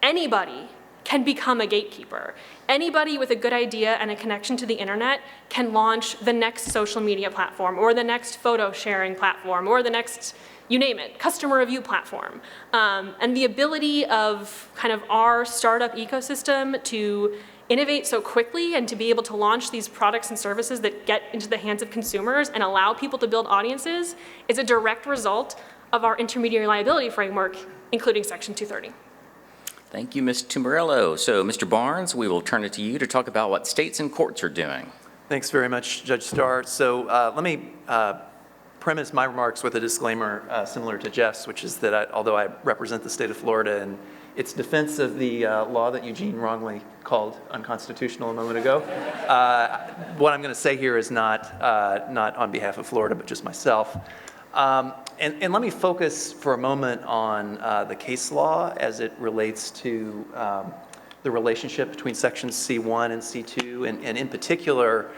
anybody can become a gatekeeper. Anybody with a good idea and a connection to the internet can launch the next social media platform or the next photo sharing platform or the next, you name it, customer review platform. And the ability of kind of our startup ecosystem to innovate so quickly and to be able to launch these products and services that get into the hands of consumers and allow people to build audiences is a direct result of our intermediary liability framework, including Section 230. Thank you, Ms. Tummarello. So, Mr. Barnes, we will turn it to you to talk about what states and courts are doing. Thanks very much, Judge Starr. So let me premise my remarks with a disclaimer similar to Jeff's, which is that although I represent the state of Florida and its defense of the law that Eugene wrongly called unconstitutional a moment ago, what I'm going to say here is not on behalf of Florida, but just myself. And let me focus for a moment on the case law as it relates to the relationship between sections C1 and C2, and in particular,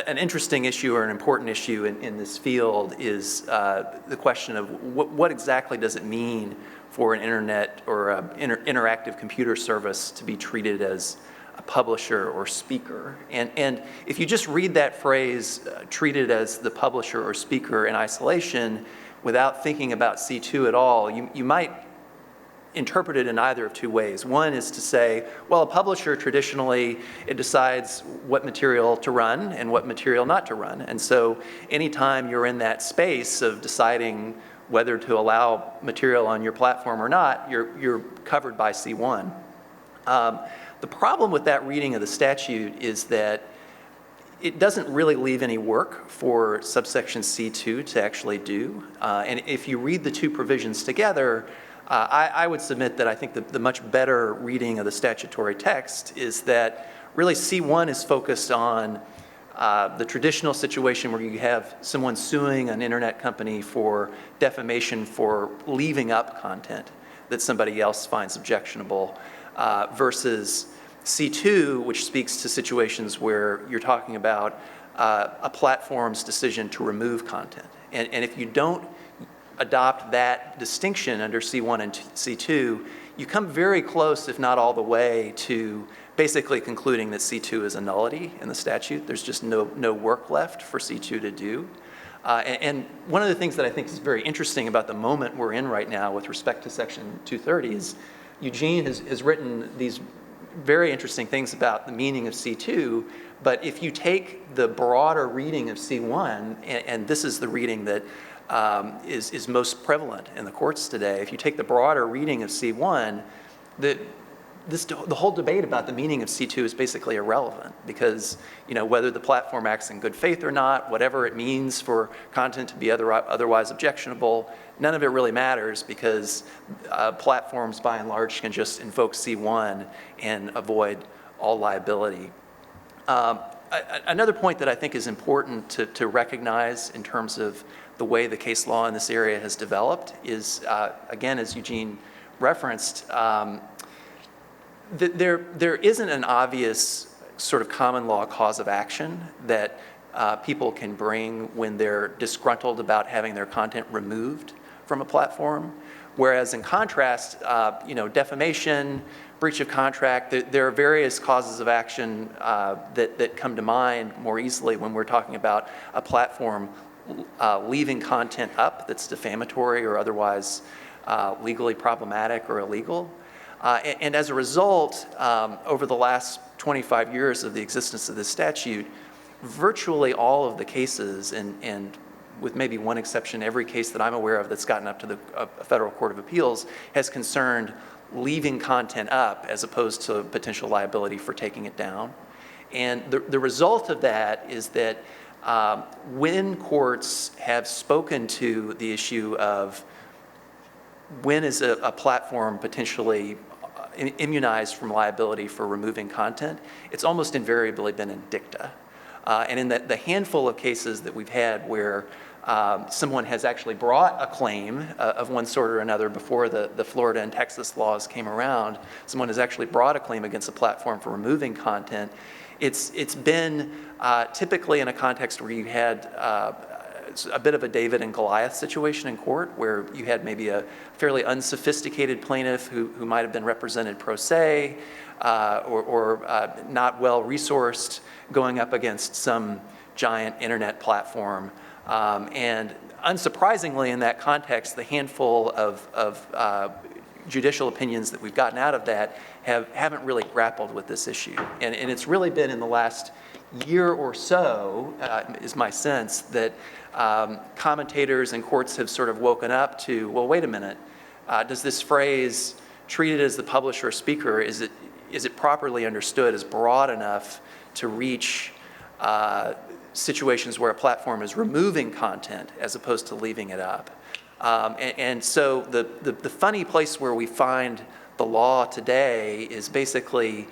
an interesting issue or an important issue in this field is the question of what exactly does it mean for an internet or interactive computer service to be treated as a publisher or speaker. And if you just read that phrase, treated as the publisher or speaker in isolation, without thinking about C2 at all, you might interpret it in either of two ways. One is to say, well, a publisher traditionally, it decides what material to run and what material not to run. And so anytime you're in that space of deciding whether to allow material on your platform or not, you're covered by C1. The problem with that reading of the statute is that it doesn't really leave any work for subsection C2 to actually do. And if you read the two provisions together, I would submit that I think the much better reading of the statutory text is that really C1 is focused on the traditional situation where you have someone suing an internet company for defamation for leaving up content that somebody else finds objectionable, versus C2, which speaks to situations where you're talking about a platform's decision to remove content. And if you don't adopt that distinction under C1 and C2, you come very close, if not all the way, to basically concluding that C2 is a nullity in the statute. There's just no work left for C2 to do. And one of the things that I think is very interesting about the moment we're in right now with respect to Section 230 is Eugene has written these very interesting things about the meaning of C2, but if you take the broader reading of C1, and this is the reading that is most prevalent in the courts today, if you take the broader reading of C1, the whole debate about the meaning of C2 is basically irrelevant, because whether the platform acts in good faith or not, whatever it means for content to be otherwise objectionable, none of it really matters, because platforms by and large can just invoke C1 and avoid all liability. Another point that I think is important to recognize in terms of the way the case law in this area has developed is, again, as Eugene referenced, there isn't an obvious sort of common law cause of action that people can bring when they're disgruntled about having their content removed from a platform. Whereas in contrast, defamation, breach of contract, there are various causes of action that come to mind more easily when we're talking about a platform leaving content up that's defamatory or otherwise legally problematic or illegal. And as a result, over the last 25 years of the existence of this statute, virtually all of the cases, and with maybe one exception, every case that I'm aware of that's gotten up to the Federal Court of Appeals has concerned leaving content up as opposed to potential liability for taking it down. And the result of that is that when courts have spoken to the issue of when is a platform potentially immunized from liability for removing content, it's almost invariably been in dicta. And in the handful of cases that we've had where someone has actually brought a claim of one sort or another before the Florida and Texas laws came around, someone has actually brought a claim against a platform for removing content. It's been typically in a context where you had a bit of a David and Goliath situation in court, where you had maybe a fairly unsophisticated plaintiff who might have been represented pro se or not well resourced, going up against some giant internet platform. And unsurprisingly, in that context, the handful of judicial opinions that we've gotten out of that haven't really grappled with this issue. And it's really been in the last year or so, is my sense, that commentators and courts have sort of woken up to, well, wait a minute, does this phrase, treated as the publisher or speaker, is it properly understood as broad enough to reach situations where a platform is removing content as opposed to leaving it up? And so the funny place where we find the law today is basically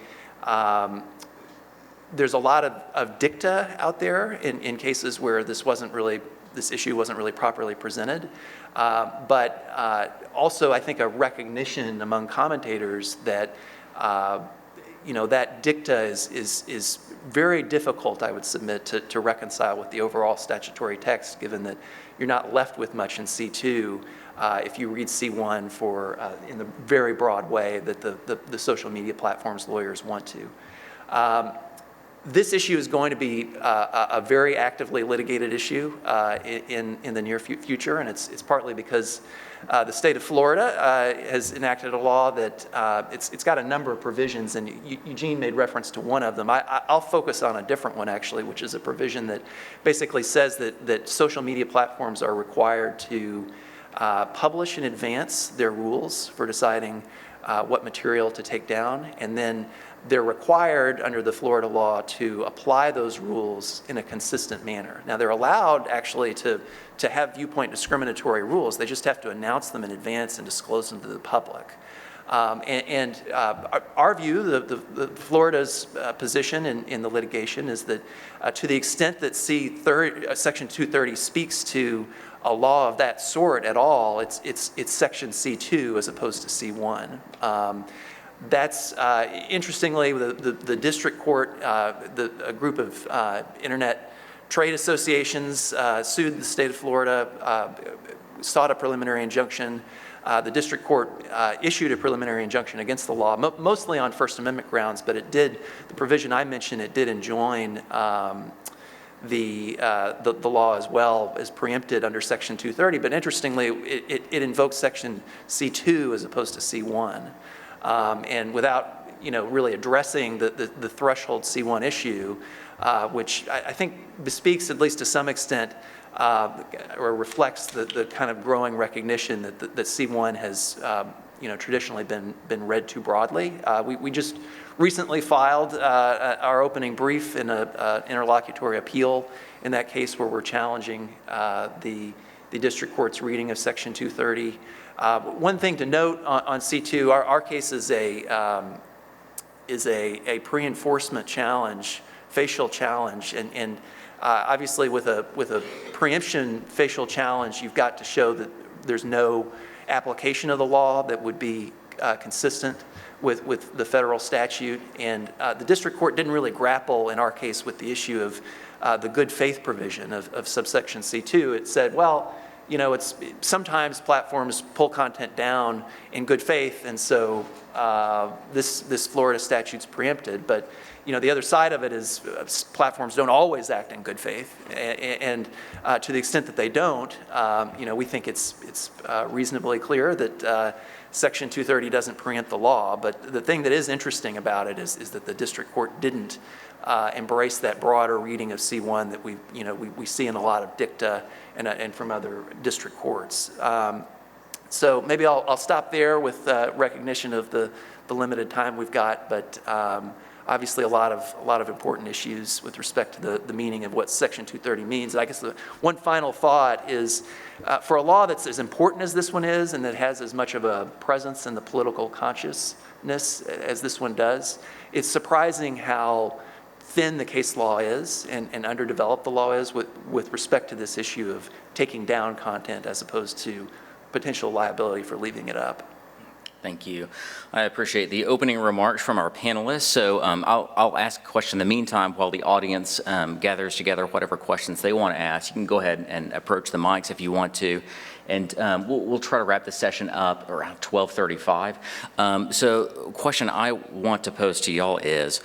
there's a lot of dicta out there in cases where this issue wasn't really properly presented, but also I think a recognition among commentators that that dicta is very difficult, I would submit, to reconcile with the overall statutory text, given that you're not left with much in C2 if you read C1 in the very broad way that the social media platforms lawyers want to. This issue is going to be a very actively litigated issue in the near future, and it's partly because the state of Florida has enacted a law that it's got a number of provisions, and Eugene made reference to one of them. I'll focus on a different one, actually, which is a provision that basically says that social media platforms are required to publish in advance their rules for deciding what material to take down, and then they're required under the Florida law to apply those rules in a consistent manner. Now, they're allowed actually to have viewpoint discriminatory rules. They just have to announce them in advance and disclose them to the public. Our view, the Florida's position in the litigation is that to the extent that Section 230 speaks to a law of that sort at all, it's Section C2 as opposed to C1. That's interestingly, the district court, a group of internet trade associations sued the state of Florida, sought a preliminary injunction. The district court issued a preliminary injunction against the law, mostly on First Amendment grounds, but the provision I mentioned, it did enjoin the law as well as preempted under Section 230. But interestingly, it invokes Section C2 as opposed to C1. And without really addressing the threshold C1 issue, which I think bespeaks, at least to some extent, or reflects the kind of growing recognition that C1 has traditionally been read too broadly. We just recently filed our opening brief in an interlocutory appeal in that case, where we're challenging the district court's reading of Section 230. One thing to note on C2, our case is is a pre-enforcement challenge, facial challenge, and obviously with a preemption facial challenge, you've got to show that there's no application of the law that would be consistent with the federal statute. And the district court didn't really grapple in our case with the issue of the good faith provision of subsection C2. It said, well, you know, it's sometimes platforms pull content down in good faith, and so this Florida statute's preempted. But you know, the other side of it is platforms don't always act in good faith, and to the extent that they don't, you know, we think it's reasonably clear that Section 230 doesn't preempt the law. But the thing that is interesting about it is that the district court didn't embrace that broader reading of C1 that we see in a lot of dicta and from other district courts. So maybe I'll stop there with recognition of the limited time we've got, but obviously a lot of important issues with respect to the meaning of what Section 230 means. And I guess the one final thought is, for a law that's as important as this one is and that has as much of a presence in the political consciousness as this one does, it's surprising how thin the case law is and underdeveloped the law is with respect to this issue of taking down content as opposed to potential liability for leaving it up. Thank you. I appreciate the opening remarks from our panelists. So I'll ask a question in the meantime while the audience gathers together whatever questions they want to ask. You can go ahead and approach the mics if you want to. And we'll try to wrap the session up around 12:35. So a question I want to pose to y'all is,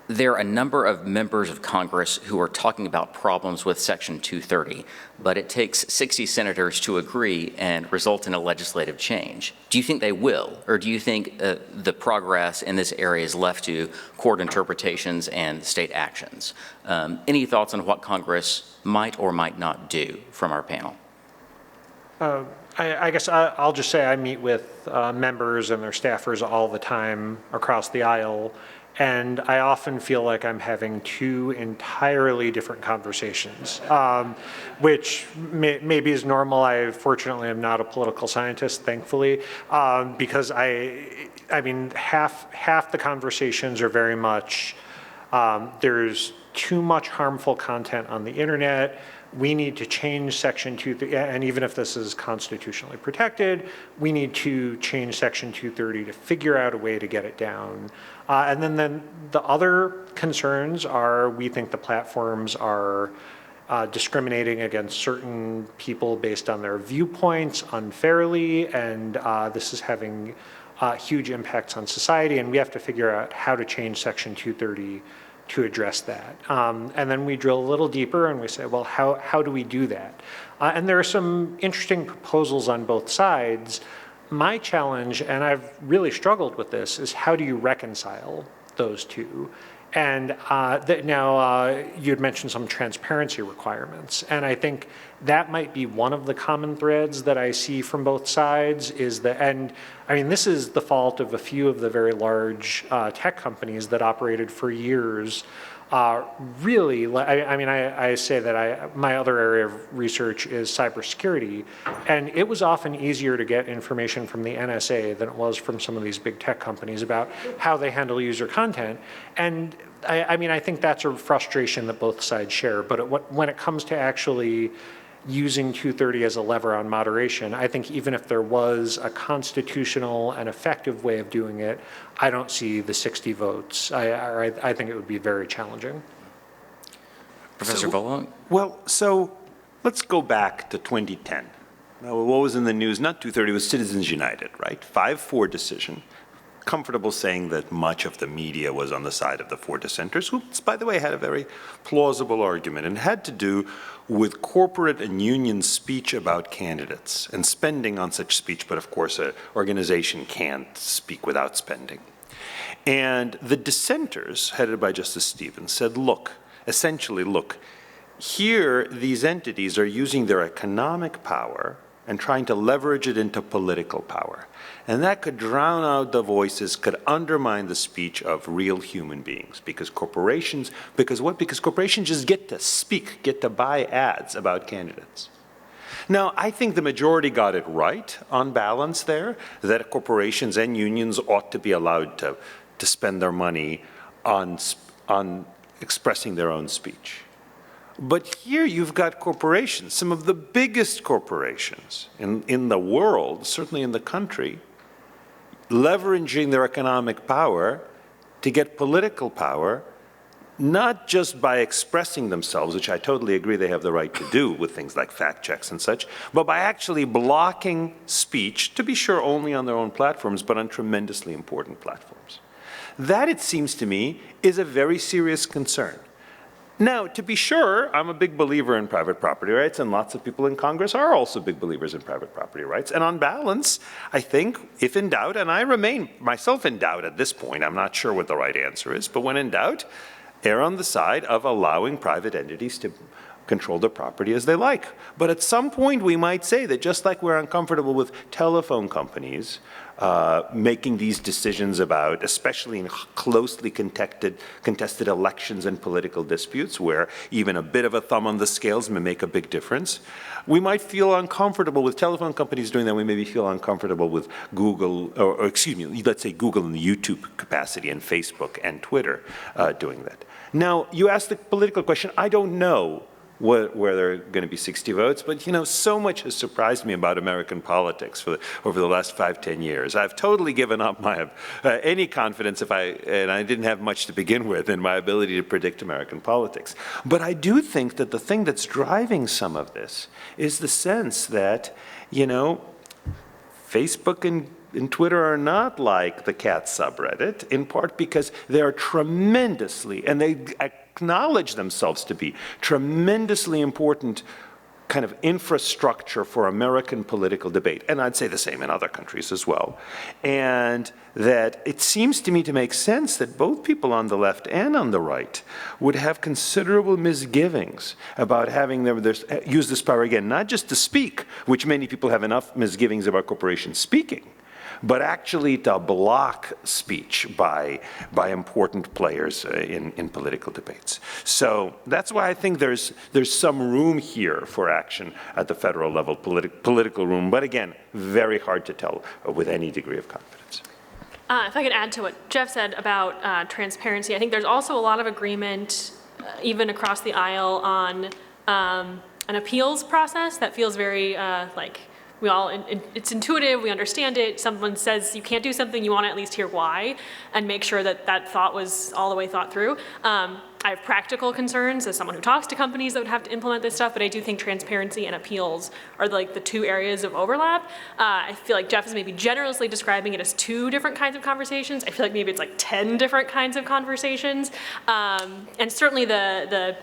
there are a number of members of Congress who are talking about problems with Section 230, but it takes 60 senators to agree and result in a legislative change. Do you think they will, or do you think the progress in this area is left to court interpretations and state actions? Any thoughts on what Congress might or might not do from our panel? I guess I'll just say I meet with members and their staffers all the time across the aisle, and I often feel like I'm having two entirely different conversations, which maybe is normal. I fortunately am not a political scientist, thankfully, because I mean, half the conversations are very much, there's too much harmful content on the internet. We need to change Section 230, and even if this is constitutionally protected, we need to change Section 230 to figure out a way to get it down. And then the other concerns are, we think the platforms are discriminating against certain people based on their viewpoints unfairly, and this is having huge impacts on society, and we have to figure out how to change Section 230 to address that. And then we drill a little deeper and we say, well, how do we do that? And there are some interesting proposals on both sides. My challenge, and I've really struggled with this, is how do you reconcile those two? And now you had mentioned some transparency requirements, and I think that might be one of the common threads that I see from both sides is that, and I mean, this is the fault of a few of the very large tech companies that operated for years. Really, I mean, I say that my other area of research is cybersecurity, and it was often easier to get information from the NSA than it was from some of these big tech companies about how they handle user content. And I mean, I think that's a frustration that both sides share, but when it comes to actually using 230 as a lever on moderation, I think even if there was a constitutional and effective way of doing it, I don't see the 60 votes. I think it would be very challenging. Professor Volokh? Well, so let's go back to 2010. Now, what was in the news? Not 230, it was Citizens United, right? 5-4 decision. Comfortable saying that much of the media was on the side of the 4 dissenters, who, by the way, had a very plausible argument and had to do with corporate and union speech about candidates and spending on such speech, but of course an organization can't speak without spending. And the dissenters, headed by Justice Stevens, said, essentially, look, here these entities are using their economic power and trying to leverage it into political power. And that could drown out the voices, could undermine the speech of real human beings, because corporations just get to speak, get to buy ads about candidates. Now, I think the majority got it right on balance there, that corporations and unions ought to be allowed to to spend their money on expressing their own speech. But here you've got corporations, some of the biggest corporations in the world, certainly in the country, leveraging their economic power to get political power, not just by expressing themselves, which I totally agree they have the right to do with things like fact checks and such, but by actually blocking speech, to be sure only on their own platforms, but on tremendously important platforms. That, it seems to me, is a very serious concern. Now, to be sure, I'm a big believer in private property rights, and lots of people in Congress are also big believers in private property rights. And on balance, I think, if in doubt, and I remain myself in doubt at this point, I'm not sure what the right answer is, but when in doubt, err on the side of allowing private entities to control their property as they like. But at some point, we might say that just like we're uncomfortable with telephone companies making these decisions about, especially in closely contested elections and political disputes, where even a bit of a thumb on the scales may make a big difference, we might feel uncomfortable with telephone companies doing that. We maybe feel uncomfortable with Google, or excuse me, let's say Google in the YouTube capacity, and Facebook and Twitter doing that. Now, you asked the political question. I don't know where there are going to be 60 votes, but so much has surprised me about American politics over the last 5-10 years. I've totally given up my any confidence and I didn't have much to begin with in my ability to predict American politics. But I do think that the thing that's driving some of this is the sense that, Facebook and Twitter are not like the cat subreddit, in part because they are tremendously, and they acknowledge themselves to be tremendously important kind of infrastructure for American political debate. And I'd say the same in other countries as well. And that it seems to me to make sense that both people on the left and on the right would have considerable misgivings about having them use this power again, not just to speak, which many people have enough misgivings about corporations speaking, but actually to block speech by important players in political debates. So that's why I think there's some room here for action at the federal level, political room, but again, very hard to tell with any degree of confidence. If I could add to what Jeff said about transparency, I think there's also a lot of agreement, even across the aisle, on an appeals process that feels very it's intuitive, we understand it. Someone says you can't do something, you want to at least hear why and make sure that that thought was all the way thought through. I have practical concerns as someone who talks to companies that would have to implement this stuff, but I do think transparency and appeals are like the two areas of overlap. I feel like Jeff is maybe generously describing it as 2 different kinds of conversations. I feel like maybe it's like 10 different kinds of conversations. And certainly the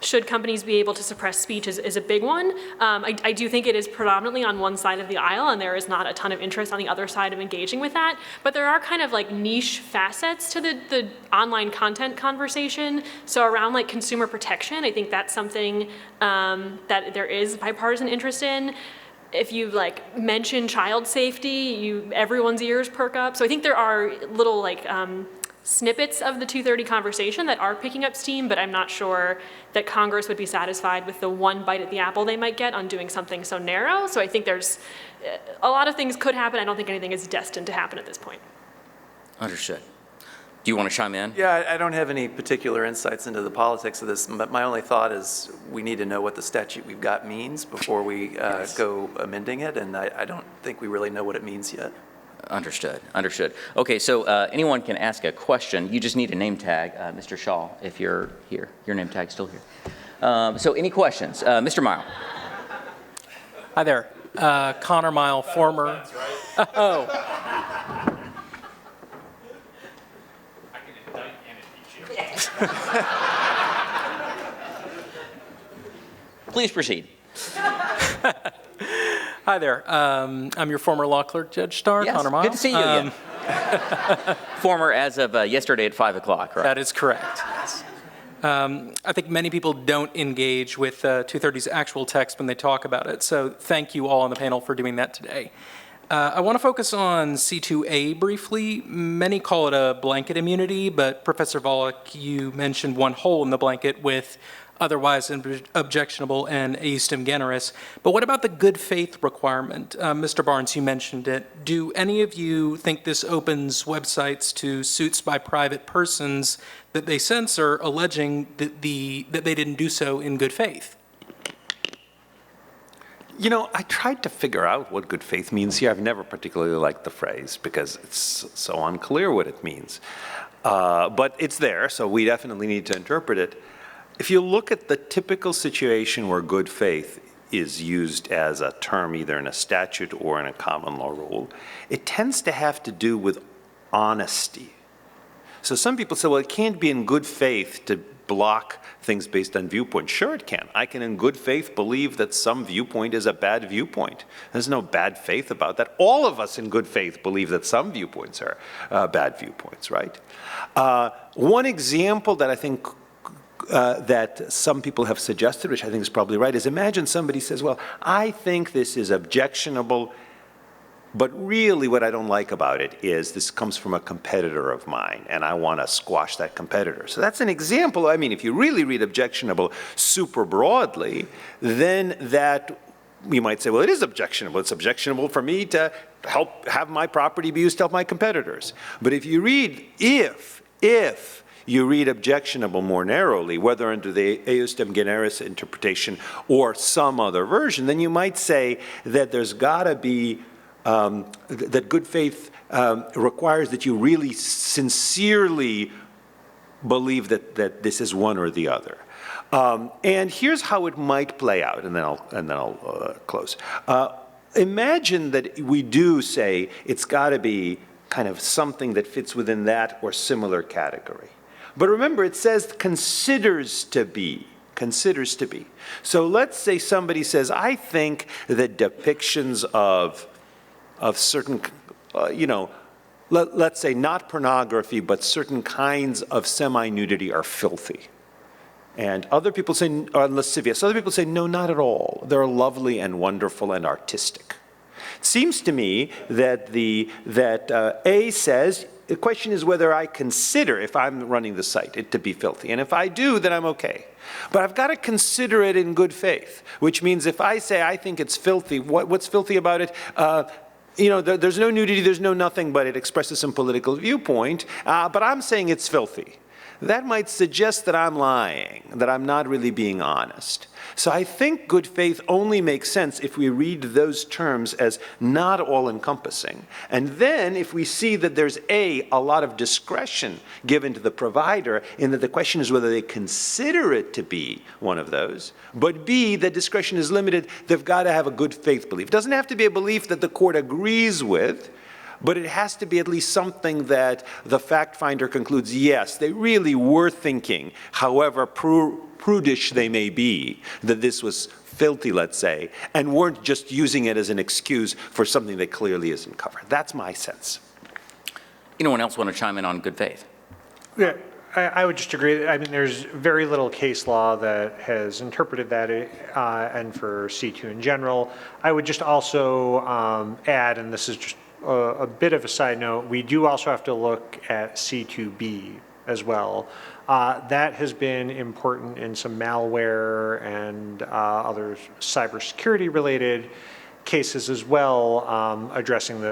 should companies be able to suppress speech is a big one. I do think it is predominantly on one side of the aisle, and there is not a ton of interest on the other side of engaging with that. But there are kind of like niche facets to the online content conversation. So around like consumer protection, I think that's something that there is bipartisan interest in. If you like mention child safety, everyone's ears perk up. So I think there are little like snippets of the 230 conversation that are picking up steam, but I'm not sure that Congress would be satisfied with the one bite at the apple they might get on doing something so narrow. So I think there's a lot of things could happen. I don't think anything is destined to happen at this point. Understood. Do you want to chime in? Yeah, I don't have any particular insights into the politics of this, but my only thought is we need to know what the statute we've got means before we go amending it, and I don't think we really know what it means yet. Understood. Okay, so anyone can ask a question. You just need a name tag, Mr. Shaw, if you're here. Your name tag's still here. So any questions? Mr. Mile. Hi there. Connor Mile, former. Oh. I can indict and impeach you. Please proceed. Hi there. I'm your former law clerk, Judge Starr, Yes, Connor Mile. good to see you again. Former as of yesterday at 5 o'clock, right? That is correct. Yes. I think many people don't engage with 230's actual text when they talk about it, so thank you all on the panel for doing that today. I want to focus on C2A briefly. Many call it a blanket immunity, but Professor Volokh, you mentioned one hole in the blanket with otherwise objectionable and eustem generis. But what about the good faith requirement? Mr. Barnes, you mentioned it. Do any of you think this opens websites to suits by private persons that they censor, alleging that they didn't do so in good faith? You know, I tried to figure out what good faith means here. I've never particularly liked the phrase because it's so unclear what it means. But it's there, so we definitely need to interpret it. If you look at the typical situation where good faith is used as a term either in a statute or in a common law rule, it tends to have to do with honesty. So some people say, well, it can't be in good faith to block things based on viewpoint. Sure it can. I can in good faith believe that some viewpoint is a bad viewpoint. There's no bad faith about that. All of us in good faith believe that some viewpoints are bad viewpoints, right? One example that I think that some people have suggested, which I think is probably right, is imagine somebody says, well, I think this is objectionable, but really what I don't like about it is this comes from a competitor of mine, and I want to squash that competitor. So that's an example. I mean, if you really read objectionable super broadly, then that you might say, well, it is objectionable. It's objectionable for me to have my property be used to help my competitors. But if you read, if you read objectionable more narrowly, whether under the eustem generis interpretation or some other version, then you might say that there's got to be that good faith requires that you really sincerely believe that this is one or the other. And here's how it might play out, and then I'll close. Imagine that we do say it's got to be kind of something that fits within that or similar category. But remember, it says considers to be. Considers to be. So let's say somebody says, I think that depictions of certain, let's say not pornography, but certain kinds of semi-nudity are filthy. And other people say, are lascivious. Other people say, no, not at all. They're lovely and wonderful and artistic. It seems to me that A says, the question is whether I consider, if I'm running the site, it to be filthy. And if I do, then I'm okay. But I've got to consider it in good faith, which means if I say I think it's filthy, what's filthy about it? There's no nudity, there's no nothing, but it expresses some political viewpoint. But I'm saying it's filthy. That might suggest that I'm lying, that I'm not really being honest. So I think good faith only makes sense if we read those terms as not all-encompassing. And then if we see that there's a lot of discretion given to the provider in that the question is whether they consider it to be one of those, but B, the discretion is limited, they've got to have a good faith belief. It doesn't have to be a belief that the court agrees with, but it has to be at least something that the fact finder concludes, yes, they really were thinking, however prudish they may be, that this was filthy, let's say, and weren't just using it as an excuse for something that clearly isn't covered. That's my sense. Anyone else want to chime in on good faith? Yeah, I would just agree. I mean, there's very little case law that has interpreted that, and for C2 in general. I would just also add, and this is just a bit of a side note, we do also have to look at C2B as well. That has been important in some malware and other cybersecurity related cases as well, addressing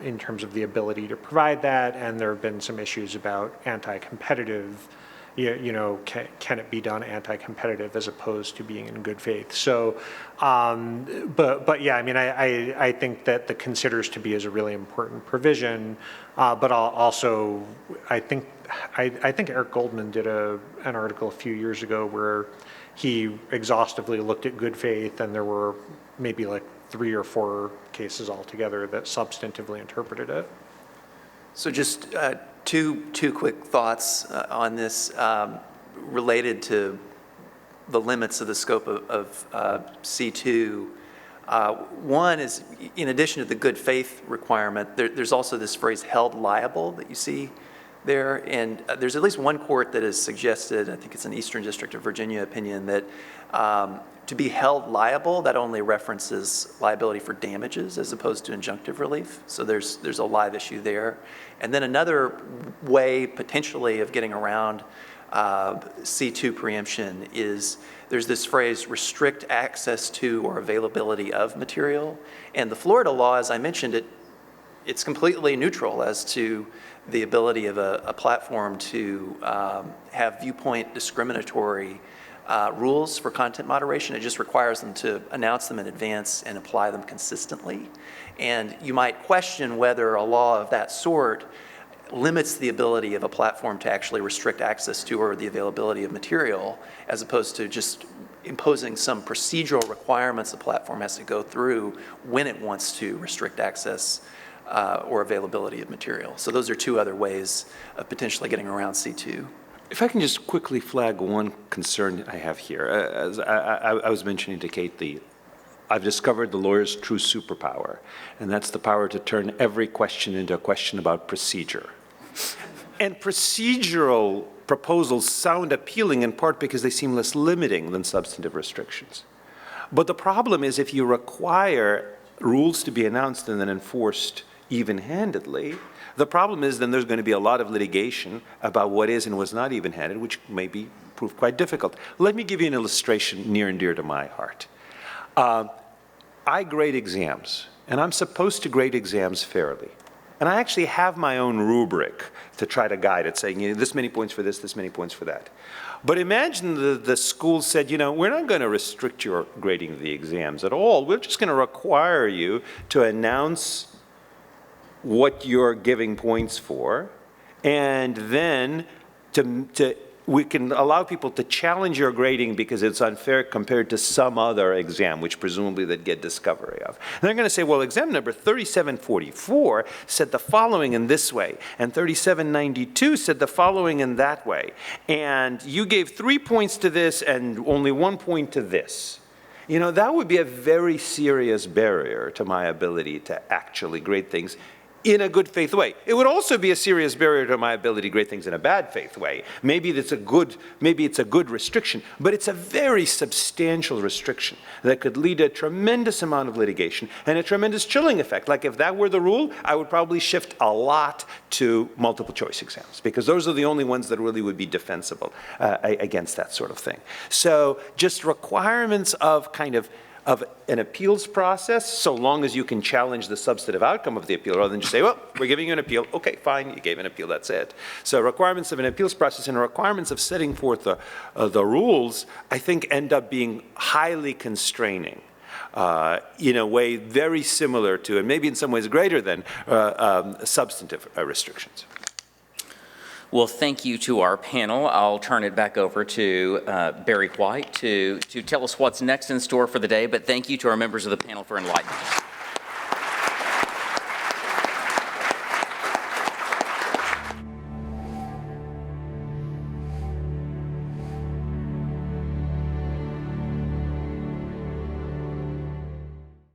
in terms of the ability to provide that, and there have been some issues about anti-competitive, can it be done anti-competitive as opposed to being in good faith? So, but yeah, I mean, I think that the considers to be is a really important provision, but also I think Eric Goldman did an article a few years ago where he exhaustively looked at good faith, and there were maybe like 3 or 4 cases altogether that substantively interpreted it. So just two quick thoughts on this related to the limits of the scope of C2. One is, in addition to the good faith requirement, there's also this phrase held liable that you see there. And there's at least one court that has suggested, I think it's an Eastern District of Virginia opinion, that to be held liable, that only references liability for damages as opposed to injunctive relief. So there's a live issue there. And then another way potentially of getting around C2 preemption is there's this phrase, restrict access to or availability of material. And the Florida law, as I mentioned, it's completely neutral as to the ability of a platform to have viewpoint discriminatory rules for content moderation. It just requires them to announce them in advance and apply them consistently. And you might question whether a law of that sort limits the ability of a platform to actually restrict access to or the availability of material, as opposed to just imposing some procedural requirements the platform has to go through when it wants to restrict access or availability of material. So those are two other ways of potentially getting around C2. If I can just quickly flag one concern I have here. As I was mentioning to Kate, I've discovered the lawyer's true superpower, and that's the power to turn every question into a question about procedure. And procedural proposals sound appealing in part because they seem less limiting than substantive restrictions. But the problem is if you require rules to be announced and then enforced even-handedly, the problem is then there's going to be a lot of litigation about what is and was not even-handed, which may prove quite difficult. Let me give you an illustration near and dear to my heart. I grade exams, and I'm supposed to grade exams fairly. And I actually have my own rubric to try to guide it, saying, you know, this many points for this many points for that. But imagine the school said, you know, we're not going to restrict your grading of the exams at all. We're just going to require you to announce what you're giving points for, and then we can allow people to challenge your grading because it's unfair compared to some other exam, which presumably they'd get discovery of. And they're going to say, well, exam number 3744 said the following in this way, and 3792 said the following in that way. And you gave 3 points to this and only 1 point to this. You know, that would be a very serious barrier to my ability to actually grade things in a good faith way. It would also be a serious barrier to my ability to grade things in a bad faith way. Maybe it's a good restriction, but it's a very substantial restriction that could lead to a tremendous amount of litigation and a tremendous chilling effect. Like if that were the rule, I would probably shift a lot to multiple choice exams because those are the only ones that really would be defensible against that sort of thing. So just requirements of an appeals process, so long as you can challenge the substantive outcome of the appeal, rather than just say, well, we're giving you an appeal. Okay, fine, you gave an appeal, that's it. So requirements of an appeals process and requirements of setting forth the rules, I think, end up being highly constraining in a way very similar to, and maybe in some ways greater than, substantive restrictions. Well, thank you to our panel. I'll turn it back over to Barry White to tell us what's next in store for the day, but thank you to our members of the panel for enlightening us.